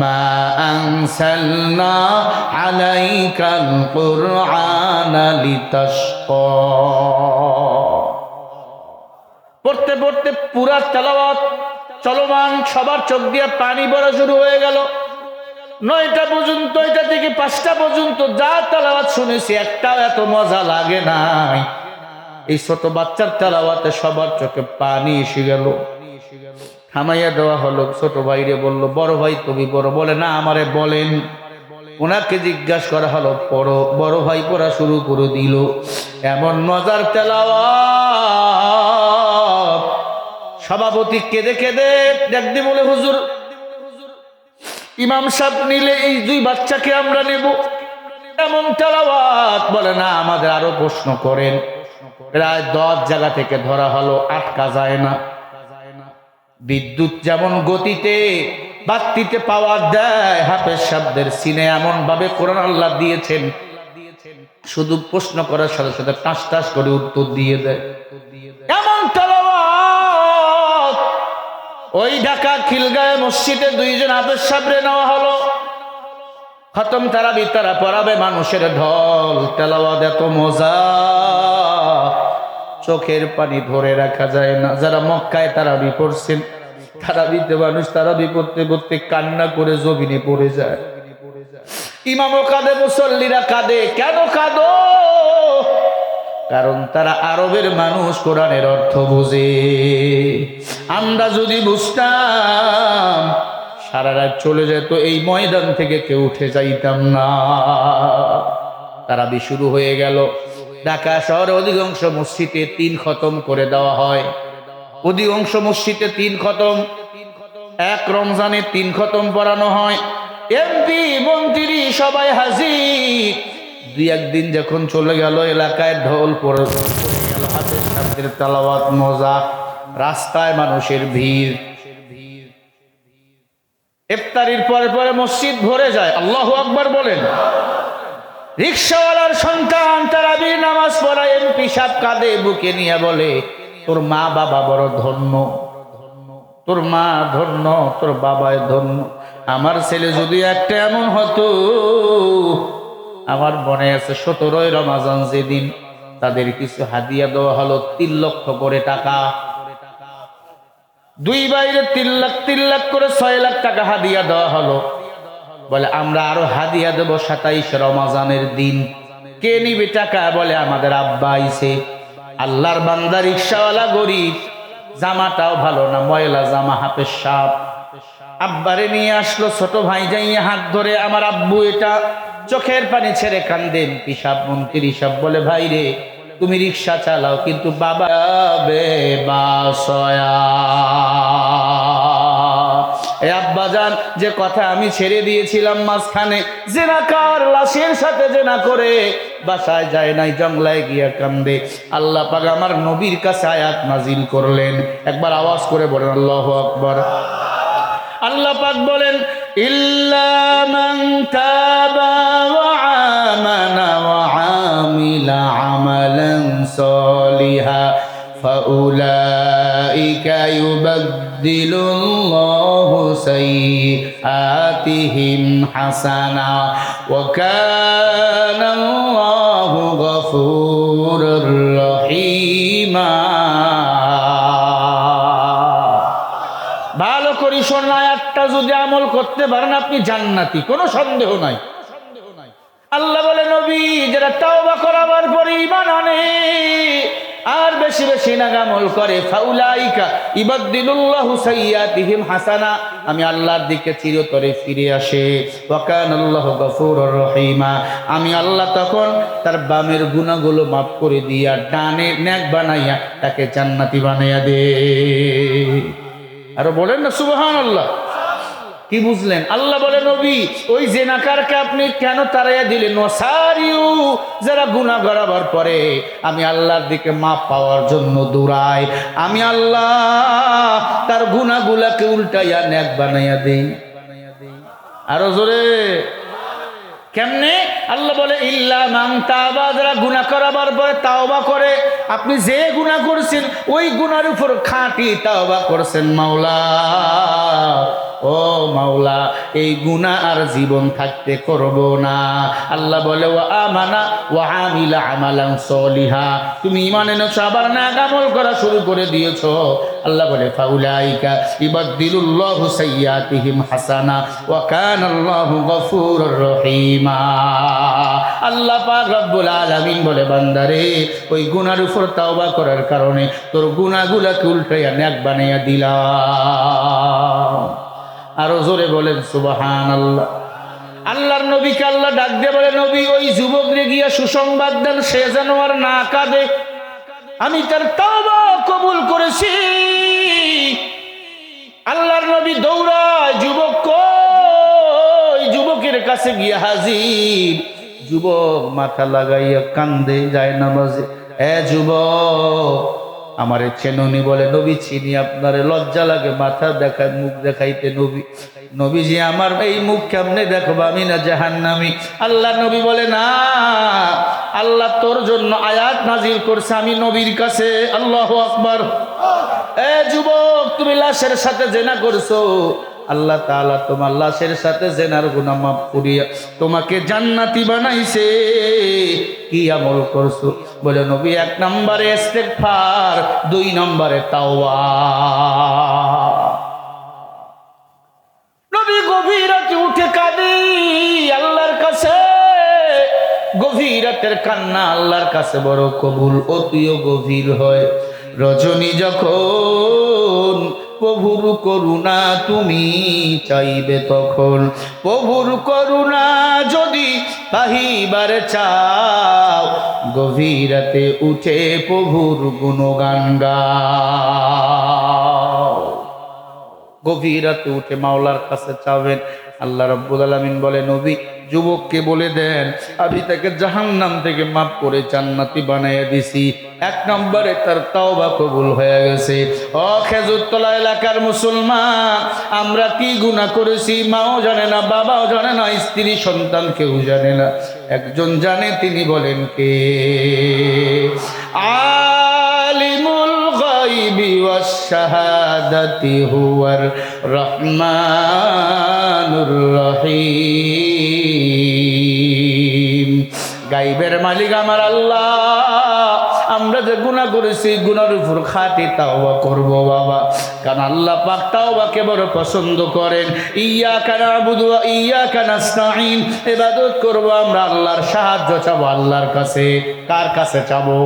মা আনসালনা আলাইকাল কুরআনা লিতাশকা। পড়তে পড়তে পুরা তেলাওয়াত চলমান, সবার চোখ দিয়ে পানি পড়া শুরু হয়ে গেল। 9টা পর্যন্ত, 9টা থেকে 5টা পর্যন্ত যা তেলাওয়াত শুনেছি একটাও এত মজা লাগে নাই। এই ছোট বাচ্চার তেলাওয়াতে সবার চোখে পানি এসে গেল। থামাইয়া দেওয়া হলো। ছোট ভাইরে বলল বড় ভাই তুমি বড়, বলে না আমারে বলেন। ওনাকে জিজ্ঞাসা করা হলো পড়ো। বড় ভাই পড়া শুরু করে দিল। এমন মজার তেলাওয়াত, সভাপতি কেঁদে কেঁদে দেখতে বলে হুজুর ইমাম সাহেব নিলে এই 2 বাচ্চাকে আমরা নেব, এমন তেলাওয়াত। বলে না আমাদের আরো প্রশ্ন করেন। প্রায় 10 জায়গা থেকে ধরা হলো, আটকা যায় না। বিদ্যুৎ যেমন গতিতে বাতিতে পাওয়ার দেয়, হাফেজ সাহেবদের সিনে এমন ভাবে কোরআন আল্লাহ দিয়েছেন, শুধু প্রশ্ন করার সাথে সাথে টাস টাস করে উত্তর দিয়ে দেয়। এমন তেলাওয়াত। ওই ঢাকা খিলগাঁও মসজিদে 2 জন হাফেজ সাহেবরে নেওয়া হলো। খতম তারাবি তারা পড়াবে, মানুষের ঢল। তেলাওয়াত এত মজা, চোখের পানি ধরে রাখা যায় না। যারা মক্কায় তারাবি পড়ছেন, তারাবিতে মানুষ তারাবি পড়তে পড়তে কান্না করে জমিনে পড়ে যায়। ইমামও কাঁদে, মুসল্লিরা কাঁদে। কেন কাঁদো? কারণ তারা আরবের মানুষ, কোরআনের অর্থ বুঝে। আমরা যদি বুঝতাম সারা রাত চলে যেত, এই ময়দান থেকে কেউ উঠে যাইতাম না। তারাবি শুরু হয়ে গেল। ঢাকা শহরে অধিকাংশ মসজিদে 3 খতম করে দেওয়া হয়। অধিকাংশ মসজিদে 3 খতম, এক রমজানে 3 খতম পড়ানো হয়। এমপি মন্ত্রী সবাই হাজির। 2-1 দিন যখন চলে গেল, এলাকায় ঢোল পড়ে গেল, হাফেজ সাহেবদের তেলাওয়াত মজা, রাস্তায় মানুষের ভিড়। ইফতারির পরে পরে মসজিদ ভরে যায়। আল্লাহু আকবার বলেন। রিকশাওয়ালার সন্তান তারাবির নামাজ পড়ায়, এমপি সাহেব কাঁদে, বুকে নিয়ে বলে তোর মা বাবা বড় ধন্য, তোর মা ধন্য, তোর বাবায় ধন্য। আমার ছেলে যদি একটা এমন হতো। আমার মনে আছে 17ই রমজান যেদিন তাদের কিছু হাদিয়া দেওয়া হলো, 3 লক্ষ করে টাকা। দুই বাইরে 3 লাখ করে 6 লাখ টাকা হাদিয়া দেওয়া হলো। বলে আমরা আরো হাদিয়া দেব 27 রমজানের দিন। কে নিবে টাকা? বলে আমাদের আব্বা আইছে। আল্লাহর বান্দা রিকশাওয়ালা, গরিব, জামাটাও ভালো না, ময়লা জামা, হাফেজ সাপ। আব্বারে নিয়ে আসলো। ছোট ভাই যাইয়া হাত ধরে, আমার আব্বু এটা, চোখের পানি ছেড়ে কান্দেন। পিসাব মন্ত্রী সব বলে, ভাই রে তুমি রিক্সা চালাও, কিন্তু বাবা বেবাসয়া। এই আব্বাজান যে কথা আমি ছেড়ে দিয়েছিলাম মাঝখানে, জেনাকার লাশের সাথে জেনা করে বাসায় যায় নাই, জঙ্গলায় গিয়া কান্দে। আল্লাহ পাক আমার নবীর কাছে আয়াত নাজিল করলেন। একবার আওয়াজ করে বলেন আল্লাহু আকবার। আল্লাহ পাক বলেন, ইল্লা মান তাবা ওয়া আমানা ওয়া আমিলা আমালান সালিহা ফাউলাইকা ইউবাদদিলুল্লাহু সাইয়্যাতিহিম হাসানা ওয়া কানাল্লাহু গফুরুর রহিমা। ভালো করি শোনা, আয়াতটা যদি আমল করতে পারেন আপনি জান্নাতি, কোনো সন্দেহ নাই। আল্লাহ বলে, নবী যারা তাওবা করাবার পরে ঈমান আনে আর বেশি বেশি নাগামল করে, ফাউলাইকা ইবাদদিলুল্লাহু সাইয়্যাতিহিম হাসানা, আমি আল্লাহর দিকে চিরতরে ফিরে আসে। ওয়া কানাল্লাহু গফুরুর রহিমা, আমি আল্লাহ তখন তার বামের গুনাহগুলো মাফ করে দিয়া ডানে নেক বানাইয়া তাকে জান্নাতি বানাইয়া দে। আরো বলেন না সুবহানাল্লাহ। কি বুঝলেন? আল্লাহ বলে, নবী ওই জেনাকারকে আপনি কেন তাড়াইয়া দিলেন? ওয়াসারিউ, যারা গুনাহ করার পরে আমি আল্লাহর দিকে মাপ পাওয়ার জন্য দৌড়াই, আমি আল্লাহ তার গুনাহগুলোকে উল্টাইয়া নেক বানাইয়া দেই। আরো জোরে কেমনে? আল্লাহ বলে, ইল্লা মান তাবা, যারা গুনাহ করার পরে তাওবা করে। আপনি যে গুনাহ করছেন ওই গুনার উপর খাঁটি তাওবা করছেন, মাওলা ও মাওলা এই গুনাহ আর জীবন থাকতে করব না। আল্লাহ বলে, ওয়া আমানা ওয়া আমিলা আমালান সলিহা, তুমি ঈমান এনেছো আবার নেক আমল করা শুরু করে দিয়েছো। আল্লাহ বলে, ফাউলাইকা ইবাদদিলুল্লাহু সাইয়্যাতিহিম হাসানা ওয়া কানাল্লাহু গফুরুর রহিমা। আল্লাহ পাক রব্বুল আলামিন বলে, বান্দারে ওই গুনার উপর তাওবা করার কারণে তোর গুনাহগুলোকে উল্টাইয়া নেক বানাইয়া দিলাম। আরো জোরে বলেন সুবহানাল্লাহ। আল্লাহর নবীকে আল্লাহ ডাক দিয়ে বলে, নবী ওই যুবকরে গিয়া সুসংবাদ দেন, সে যেন আর না কাঁদে, আমি তার তাওবা কবুল করেছি। আল্লাহর নবী দৌড়ায়, যুবক কই? যুবকের কাছে গিয়া হাজির। যুবক মাথা লাগাইয়া কান্দে, যায় নামাজে। এ যুবক আমারে চেননি? বলে, নবী চিনি আপনারে। লজ্জা লাগে, মাথা দেখায়, মুখ দেখাইতে। নবীজি আমার এই মুখ কেমনে দেখবো? আমি না জাহান্নামী? আল্লাহ নবী বলে, না, আল্লাহ তোর জন্য আয়াত নাজিল করছে আমি নবীর কাছে। আল্লাহু আকবার। এ যুবক, তুমি লাশের সাথে জেনা করছো, আল্লাহ তাআলা তোমার লাশের সাথে জেনার গুনাহ মাফ করিয়া তোমাকে জান্নাতি বানাইছে। কি আমল করছো? বলে, নবী 1 নম্বরে ইস্তেগফার, 2 নম্বরে তাওবা। নবী গভীর রাতে উঠে কাঁদে আল্লাহর কাছে। গভীর রাতের কান্না আল্লাহর কাছে বড় কবুল, অতিও গভীর হয়। রজনী যখন প্রভুর করুণা তুমি চাইবে, তখন প্রভুর করুণা যদি পাহিবার চাও, গভীর রাতে উঠে প্রভুর গুণগান গাও। গভীর রাতে উঠে মাওলার কাছে চাবেন। আল্লাহ রাব্বুল আলামিন বলে, নবী যুবককে বলে দেন আমি তাকে জাহান্নাম থেকে মাফ করে জান্নাতি বানাইয়া দিছি। 1 নম্বরে তার তাওবা কবুল হয়ে গেছে। ও খেজুরতলা এলাকার মুসলমান, আমরা কি গুনাহ করেছি? মাও জানে না, বাবাও জানে না, স্ত্রী সন্তান কেউ জানে না। একজন জানে, তিনি বলেন কে? আলিমুল গায়বি ওয়াশ শাহাদাতি হুয়ার রহমানুর রহিম। গায়বের মালিক আমার আল্লাহ। আমরা আমরা যে গুনাহ করেছি গুনার উপর খাঁটি তাওবা করব বাবা, কারণ আল্লাহ পাক তাওবাকে বড় পছন্দ করেন। ইয়্যাকা না'বুদু ওয়া ইয়্যাকা নাস্তাঈন, ইবাদত করব আমরা, আল্লাহর সাহায্য চাবো আল্লাহর কাছে। কার কাছে চাবো?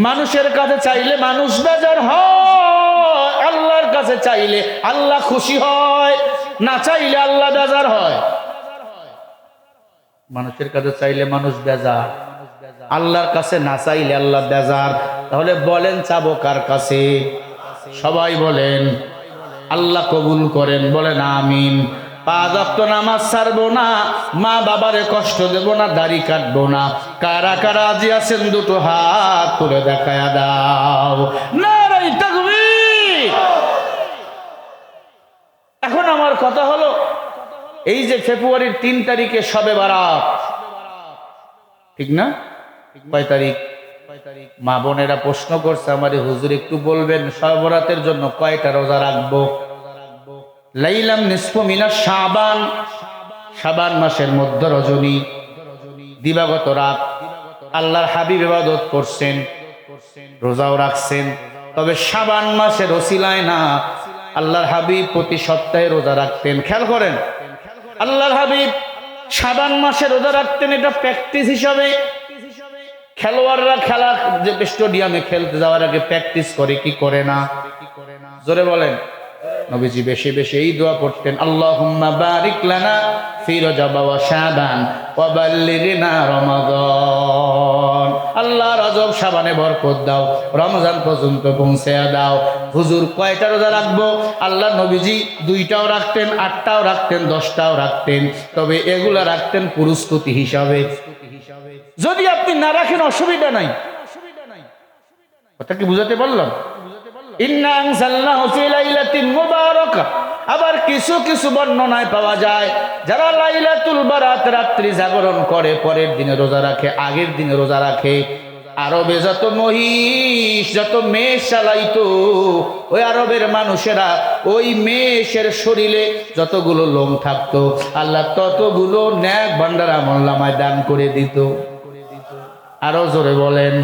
মানুষের কাছে চাইলে মানুষ বেজার হয়, আল্লাহর কাছে চাইলে আল্লাহ খুশি হয়, না চাইলে আল্লাহ বেজার হয়। মানুষের কাছে চাইলে মানুষ বেজার, আল্লাহর কাছে না চাইলে আল্লাহ বেজার। তাহলে বলেন চাবো কার কাছে? সবাই বলেন আল্লাহ কবুল করেন, বলেন আমিন। 5 ওয়াক্ত নামাজ ছাড়বো না, মা বাবারে কষ্ট দেব না, দাড়ি কাটবো না। কারা কারা আজি আছেন দুটো হাত তুলে দেখায়া দাও। নারে তাকবীর। এখন আমার কথা হলো, এই যে ফেব্রুয়ারির 3 তারিখে শবে বারাত, ঠিক না? কয় তারিখ? মা বোনেরা প্রশ্ন করছে আমারে, হুজুর একটু বলবেন শবে বরাতের জন্য কয়টা রোজা রাখবো? লাইলাম নিসফু মিনাশ শাবান, শাবান মাসের মধ্য রজনী, দিবাগত রাত আল্লাহর হাবিব ইবাদত করছেন, রোজাও রাখছেন। তবে শাবান মাসের ওসিলায় না, আল্লাহর হাবিব প্রতি সপ্তাহে রোজা রাখতেন। খেয়াল করেন, আল্লাহর হাবিব শাবান মাসে রোজা রাখতেন। এটা প্র্যাকটিস হিসাবে খেলোয়াড়রা খেলা যে স্টেডিয়ামে খেলতে যাওয়ার আগে প্র্যাকটিস করে কি করে না? জোরে বলেন। নবীজি বেশি বেশি এই দোয়া পড়তেন, আল্লাহুম্মা বারিক লানা ফি রজব ওয়া শাবান ওয়া বাল্লিগনা রমাদান। আল্লাহ রজব শাবানে বরকত দাও, রমজান পর্যন্ত পৌঁছে দাও। হুজুর কয়টা রোজা রাখবো? আল্লাহ নবীজি 2টাও রাখতেন, 8টাও রাখতেন, 10টাও রাখতেন। তবে এগুলা রাখতেন পুরস্কৃতি হিসাবে। যদি আপনি না রাখেন অসুবিধা নাই। কথা কি বুঝাতে পারলাম? ইন্না আনজালনাহু ফি লাইলাতিন মুবারাকা। আবার কিছু কিছু বর্ণনায় পাওয়া যায় যারা লাইলাতুল বারাত রাত্রি জাগরণ করে, পরের দিনে রোজা রাখে, আগের দিনে রোজা রাখে। আরবে যত মহিষ, যত মেষ চালাইতো, ওই আরবের মানুষেরা ওই মেষের শরীরে যতগুলো লোম থাকতো, আল্লাহ ততগুলো নেক ভান্ডার আমলনামায় দান করে দিত। আরো জোরে বলেন।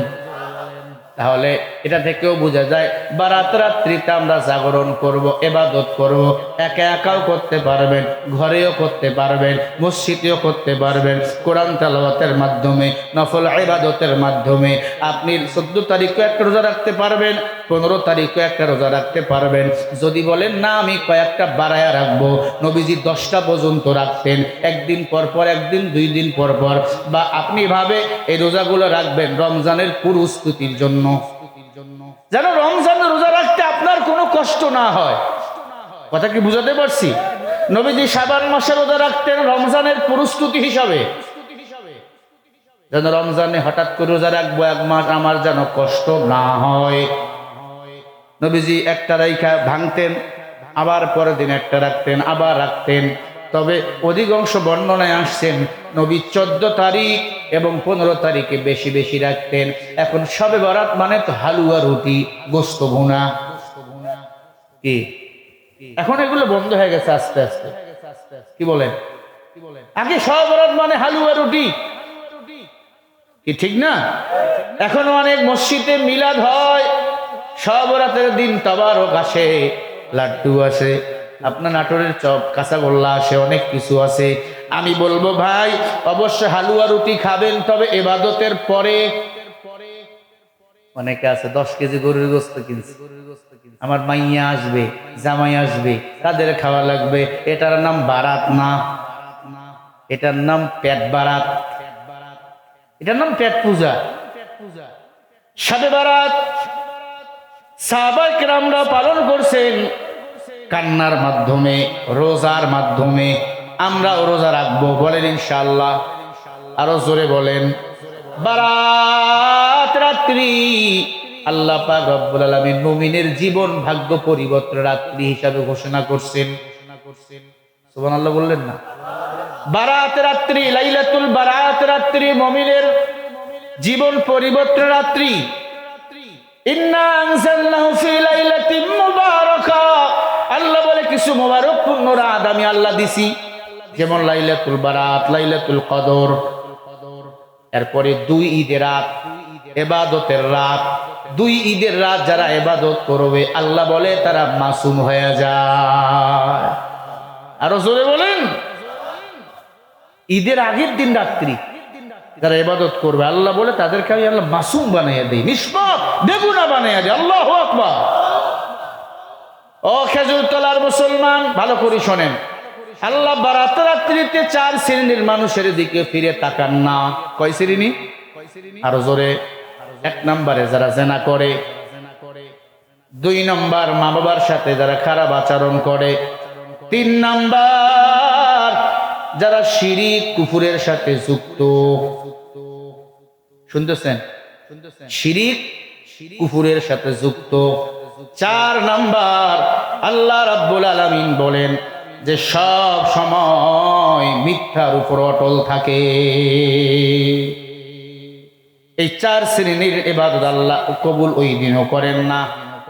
তাহলে এটা থেকেও বোঝা যায় বারাত রাত্রিতে আমরা জাগরণ করব, ইবাদত করব। একা একাও করতে পারবেন, ঘরেও করতে পারবেন, মসজিদেও করতে পারবেন, কোরআন তেলাওয়াতের মাধ্যমে, নফল ইবাদতের মাধ্যমে। আপনি 14 তারিখও একটা রোজা রাখতে পারবেন, 15 তারিখও একটা রোজা রাখতে পারবেন। যদি বলেন না আমি কয়েকটা বাড়ায়া রাখবো, নবীজি 10টা পর্যন্ত রাখতেন, একদিন পর পর, একদিন 2 দিন পর পর। বা আপনি ভাবে এই রোজাগুলো রাখবেন রমজানের পুরস্কৃতির জন্য, যেন রমজানের রোজা রাখতে আপনার কোনো কষ্ট না হয়। কথা কি বুঝাতে পারছি? নবীজি শাবান মাসে রোজা রাখতেন রমজানের পুরস্কৃতি হিসাবে, যেন রমজানে হঠাৎ করে রোজা রাখবো 1 মাস, আমার যেন কষ্ট না হয়। নবীজি একটা রাইখা ভাঙতেন, আবার পরের দিন একটা রাখতেন, আবার রাখতেন। তবে অধিকাংশ বর্ণনায় আসছেন নবী 14 তারিখ এবং 15 তারিখে বেশি বেশি রাখতেন। এখন শবে বরাত মানে তো হালুয়া, রুটি, গোস্ত ভুনা, কি এখন এগুলো বন্ধ হয়ে গেছে আস্তে আস্তে। কি বলেন? আগে শবে বরাত মানে হালুয়া রুটি, কি ঠিক না? এখন অনেক মসজিদে মিলাদ হয়, শবে বরাতের দিন তাবারক আসে, লাড্ডু আসে, আপনার নাটোরের চপ, কাঁচাগোল্লা আসে, অনেক কিছু আছে। আমি বলবো ভাই অবশ্যই হালুয়া রুটি খাবেন, তবে ইবাদতের পরে। অনেকে আছে 10 কেজি গরুর গোস্ত কিনছে, আমার মাইয়া আসবে, জামাই আসবে, তাদের খাওয়া লাগবে। এটার নাম বারাত না, এটার নাম পেট বারাত, এটার নাম পেট পূজা। শবে বারাত সাহাবায়ে কেরামরা পালন করছেন কান্নার মাধ্যমে, রোজার মাধ্যমে। আমরাও রোজা রাখবো, বলেন ইনশাআল্লাহ। আরো জোরে বলেন। বারাত রাত্রি আল্লাহ পাক রব্বুল আলামিন মুমিনের জীবন ভাগ্য পরিবর্তন রাত্রি হিসাবে ঘোষণা করছেন। সুবহানাল্লাহ বললেন না? বারাত রাত্রি, লাইলাতুল বারাত রাত্রি মুমিনের জীবন পরিবর্তন রাত্রি। ইন্না আনজালনাহু ফি লাইলাতিন মুবারাকা। আল্লাহ বলে কিছু মোবারকপূর্ণ রাত আমি আল্লাহ দিছি, যেমন লাইলাতুল বারাত, লাইলাতুল কদর। এরপরে 2 ঈদের রাত, ইবাদতের রাত, 2 ঈদের রাত যারা ইবাদত করবে আল্লাহ বলে তারা মাসুম হয়ে যায়। আরো জোরে বলেন, ঈদের আগের দিন রাত্রি যারা ইবাদত করবে আল্লাহ বলে তাদেরকে আমি আল্লাহ মাসুম বানাইয়া দেই, নিষ্পাপ বেগুনা বানাইয়া দেই। আল্লাহু আকবার। ও খেজুরতলার মুসলমান, ভালো করে শোনেন, আল্লাহ বারাত রাত্রিতে 4 শ্রেণীর মানুষের দিকে ফিরে তাকান না। কয় শ্রেণী? আরো জোরে। 1 নম্বরে যারা জেনা করে, 2 নম্বর মা বাবার সাথে যারা খারাপ আচরণ করে, 3 নম্বর যারা শিরিক কুফুরের সাথে যুক্ত। শুনতেছেন? শিরিক কুফুরের সাথে যুক্ত। 4 নম্বর আল্লাহ রাব্বুল আলামিন বলেন যে সব সময় মিথ্যার উপর অটল থাকে। এই 4 শ্রেণীর ইবাদত আল্লাহ কবুল ওই দিনও করেন না।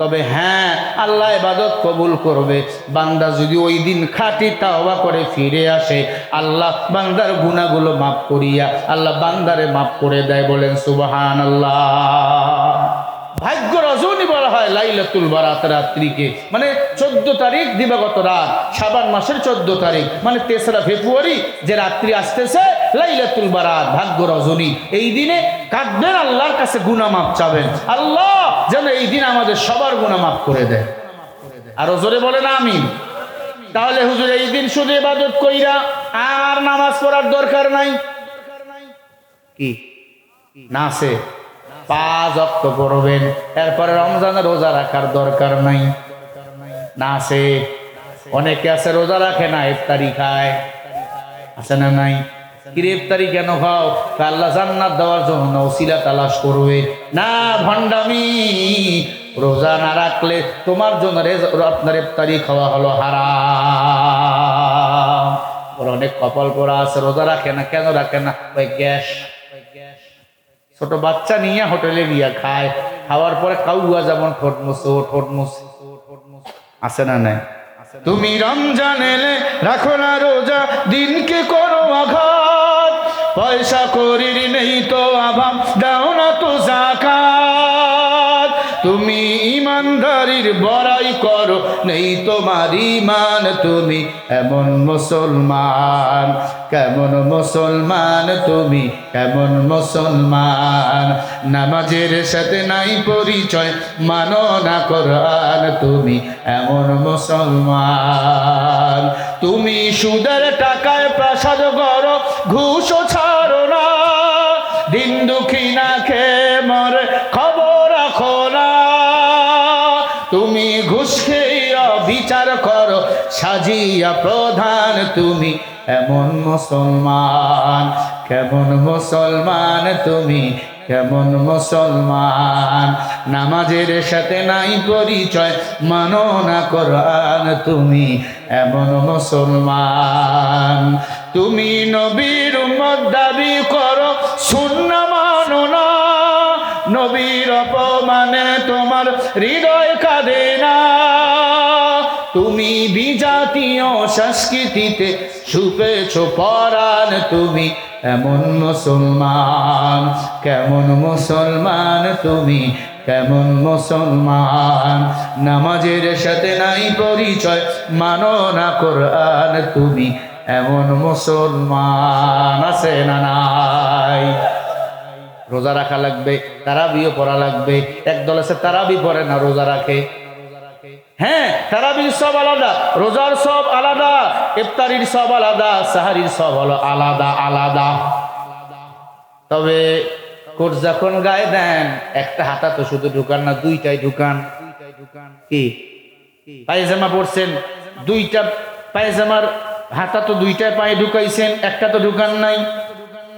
তবে হ্যাঁ, আল্লাহ ইবাদত কবুল করবে বান্দা যদি ওই দিন খাঁটি তাওবা করে ফিরে আসে। আল্লাহ বান্দার গুনাহগুলো মাফ করিয়া আল্লাহ বান্দারে মাফ করে দেয়। বলেন সুবহানাল্লাহ। ভাগ্য রজনী বলা হয় লাইলাতুল বারাত রাত্রিকে, মানে 14 তারিখ দিবাগত রাত, শাবান মাসের 14 তারিখ মানে 3রা ফেব্রুয়ারি যে রাত্রি আসতেছে লাইলাতুল বারাত, ভাগ্য রজনী। এই দিনে কাঁদবেন, আল্লাহর কাছে গুনাহ মাফ চাবেন, আল্লাহ যেন এই দিন আমাদের সবার গুনাহ মাফ করে দেয়। আরো জোরে বলেন আমিন। তাহলে হুজুর এই দিন শুধু ইবাদত কইরা আর নামাজ পড়ার দরকার নাই কি? না আছে 5 ওয়াক্ত পড়বেন, এরপরে রমজানের রোজা রাখার দরকার নাই। না আছে, অনেকে আছে রোজা রাখে না, ইফতারি খায়, আছে না নাই? কি ইফতারি কেন খাও? আল্লাহ জান্নাত দেওয়ার জন্য ওসিলা তালাশ করবে। না, ভণ্ডামি। রোজা না রাখলে তোমার জন্য আপনার ইফতারি খাওয়া হলো হারাম। অনেক কপাল পোড়া আছে, রোজা রাখে না। কেন রাখে না? ওই গ্যাস। ছোট বাচ্চা নিয়ে হোটেলে গিয়া খায়, খাওয়ার পরে কাউয়া যেমন ঠোঁট মুছে আছে না নাই? তুমি রমজান এলে রাখো না রোজা, দিনকে করো আঘাত, পয়সা করির নেই তো অভাব, দাও না তো যাকাত। তুমি ইমানদারির বড়াই করো, নেই তোমার ঈমান, তুমি এমন মুসলমান, কেমন মুসলমান তুমি, কেমন মুসলমান। নামাজের সাথে নাই পরিচয়, মানো না কোরআন, তুমি এমন মুসলমান। তুমি সুদের টাকায় প্রাসাদ গড়ো, ঘুষও ছাড়ো না, দিন দুঃখী না খেয়ে মরে খবর রাখো না। তুমি ঘুষ খেয়ে বিচার করো, সাজিয়া প্রধান, তুমি এমন মুসলমান, কেমন মুসলমান তুমি, কেমন মুসলমান। নামাজের সাথে নাই পরিচয়, মানো না কোরআন, তুমি এমন মুসলমান। তুমি নবীর উম্মত দাবি করো, সুন্নাহ মানো না, নবীর অপমানে তোমার হৃদয় কাঁদে না। তুমি বিজাতীয় সংস্কৃতিতে ছুপেছ পরাণ, তুমি এমন মুসলমান, কেমন মুসলমান তুমি, কেমন মুসলমান। নামাজের সাথে নাই পরিচয়, মানো না কোরআন, তুমি এমন মুসলমান। আছে না নাই? রোজা রাখা লাগবে, তারাবিও পড়া লাগবে। একদল আছে তারাবি পড়ে না, রোজা রাখে। হ্যাঁ, তারাবির সব আলাদা, রোজার সব আলাদা, ইফতারির সব আলাদা, সাহারির সব হলো আলাদা আলাদা। তবে কোট যখন গায়ে দেন, একটা হাতা তো শুধু ঢুকান না, 2টাই ঢুকান। কি পায়জামা পরছেন, 2টা পায়জামার হাতা তো 2টাই পায়ে ঢুকাইছেন, একটা তো ঢুকান নাই।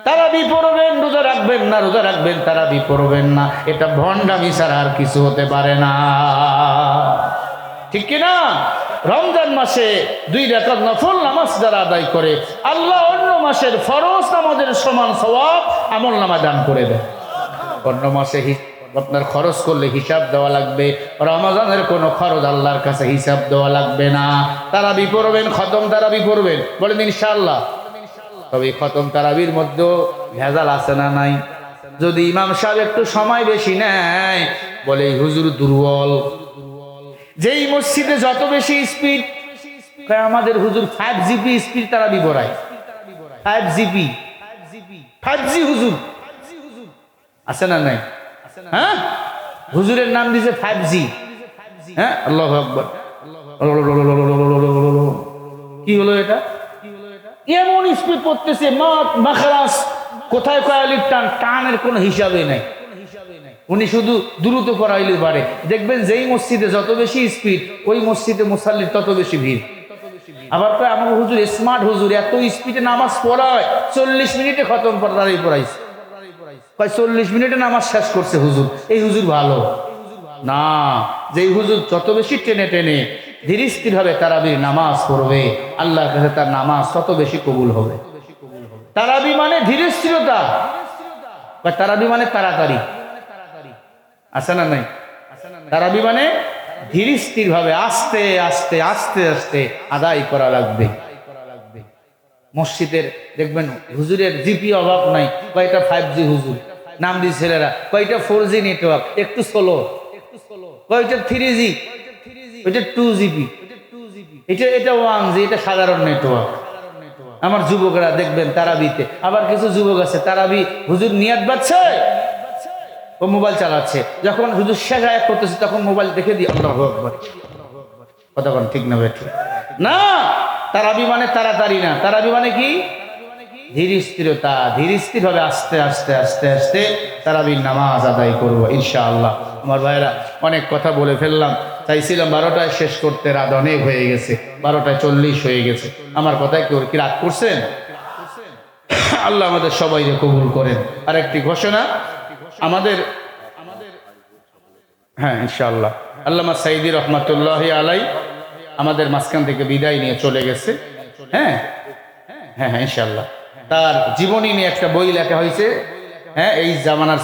তারাবি পড়বেন, রোজা রাখবেন না, রোজা রাখবেন, তারাবি পড়বেন না। এটা ভণ্ডামি ছাড়া আর কিছু হতে পারে না, ঠিক কিনা? রমজান মাসে 2 রাকাত নফল নামাজ যারা আদায় করে, আল্লাহ অন্য মাসের ফরজ নামাজের সমান সওয়াব আমল নামা দান করে দেয়। অন্য মাসে আপনার খরচ করলে হিসাব দেওয়া লাগবে, রমজানের কোনো খরচ আল্লাহর কাছে হিসাব দেওয়া লাগবে না। তারাবি পড়বেন, খতম তারাবি পড়বেন, বলেন ইনশাআল্লাহ। তবে খতম তারাবির মধ্যেও ভেজাল আছে না নাই? যদি ইমাম সাহেব একটু সময় বেশি নেয় বলে এই হুজুর দুর্বল। যেই মসজিদে যত বেশি স্পিড, আমাদের হুজুর 5GB স্পিড তারাবি পড়ায়। 5G হুজুর আছে না নাই? হ্যাঁ, হুজুরের নাম দিয়েছে 5G। হ্যাঁ, আল্লাহু আকবার। কি হলো এটা? এমন স্পিড পড়তেছে, মাত মাখরাস কোথায় কয়ালির টান, টানের কোনো হিসাবে নাই। উনি শুধু দ্রুত পড়াইলে পারে। দেখবেন যেই মসজিদে যত বেশি স্পিড, ওই মসজিদে মুসাল্লির তত বেশি ভিড়। আবার কয় আমার হুজুর স্মার্ট হুজুর, এত স্পিডে নামাজ পড়ায় 40 মিনিটে খতম পড়াইছে। কয় 40 মিনিটে নামাজ শেষ করছে হুজুর, এই হুজুর ভালো না। যেই হুজুর যত বেশি টেনে টেনে ধীর স্থির ভাবে তারাবির নামাজ পড়বে, আল্লাহর কাছে তার নামাজ তত বেশি কবুল হবে। তারাবি মানে ধীর স্থিরতা, বা তারাবি মানে তাড়াতাড়ি, আছে না নাই? তারাবি মানে ধীর স্থির ভাবে আস্তে আস্তে আস্তে আস্তে আদায় করা লাগবে। মসজিদের দেখবেন হুজুরের জিপি অভাব নাই, কয়টা 5G হুজুর নাম দিয়ে ছেলেরা, কয়টা 4G নেটওয়ার্ক একটু স্লো, কয়টা 3G, ওইটা 2GB, এটা 1G, এটা সাধারণ নেটওয়ার্ক। আমার যুবকরা দেখবেন তারাবিতে, আবার কিছু যুবক আছে তারাবি হুজুর নিয়াত বাজছে, ও মোবাইল চালাচ্ছে, যখন হুজুর শেষ আয়াত করতেছে তখন মোবাইল দেখে দিই আল্লাহু আকবার। কতক্ষণ ঠিক না বেঠিক? না, তারাবি মানে তাড়াতাড়ি না, তারাবি মানে কি? ধীর স্থিরতা, ধীর স্থির ভাবে আস্তে আস্তে আস্তে আস্তে তারাবির নামাজ আদায় করবো ইনশাআল্লাহ। আমার ভাইরা অনেক কথা বলে ফেললাম, চাইছিলাম 12টায় শেষ করতে, রাত অনেক হয়ে গেছে, 12:40 হয়ে গেছে। আমার কথায় কেউ কি রাগ করছেন? আল্লাহ আমাদের সবাইকে কবুল করেন। আর একটি ঘোষণা আমাদের, হ্যাঁ ইনশাআল্লাহ, আল্লামা সাইদি রহমাতুল্লাহি আলাই আমাদের মাঝখান থেকে বিদায় নিয়ে চলে গেছে। হ্যাঁ হ্যাঁ হ্যাঁ ইনশাআল্লাহ, তার জীবনী নিয়ে একটা বই লেখা হয়েছে। হ্যাঁ, এই জামানার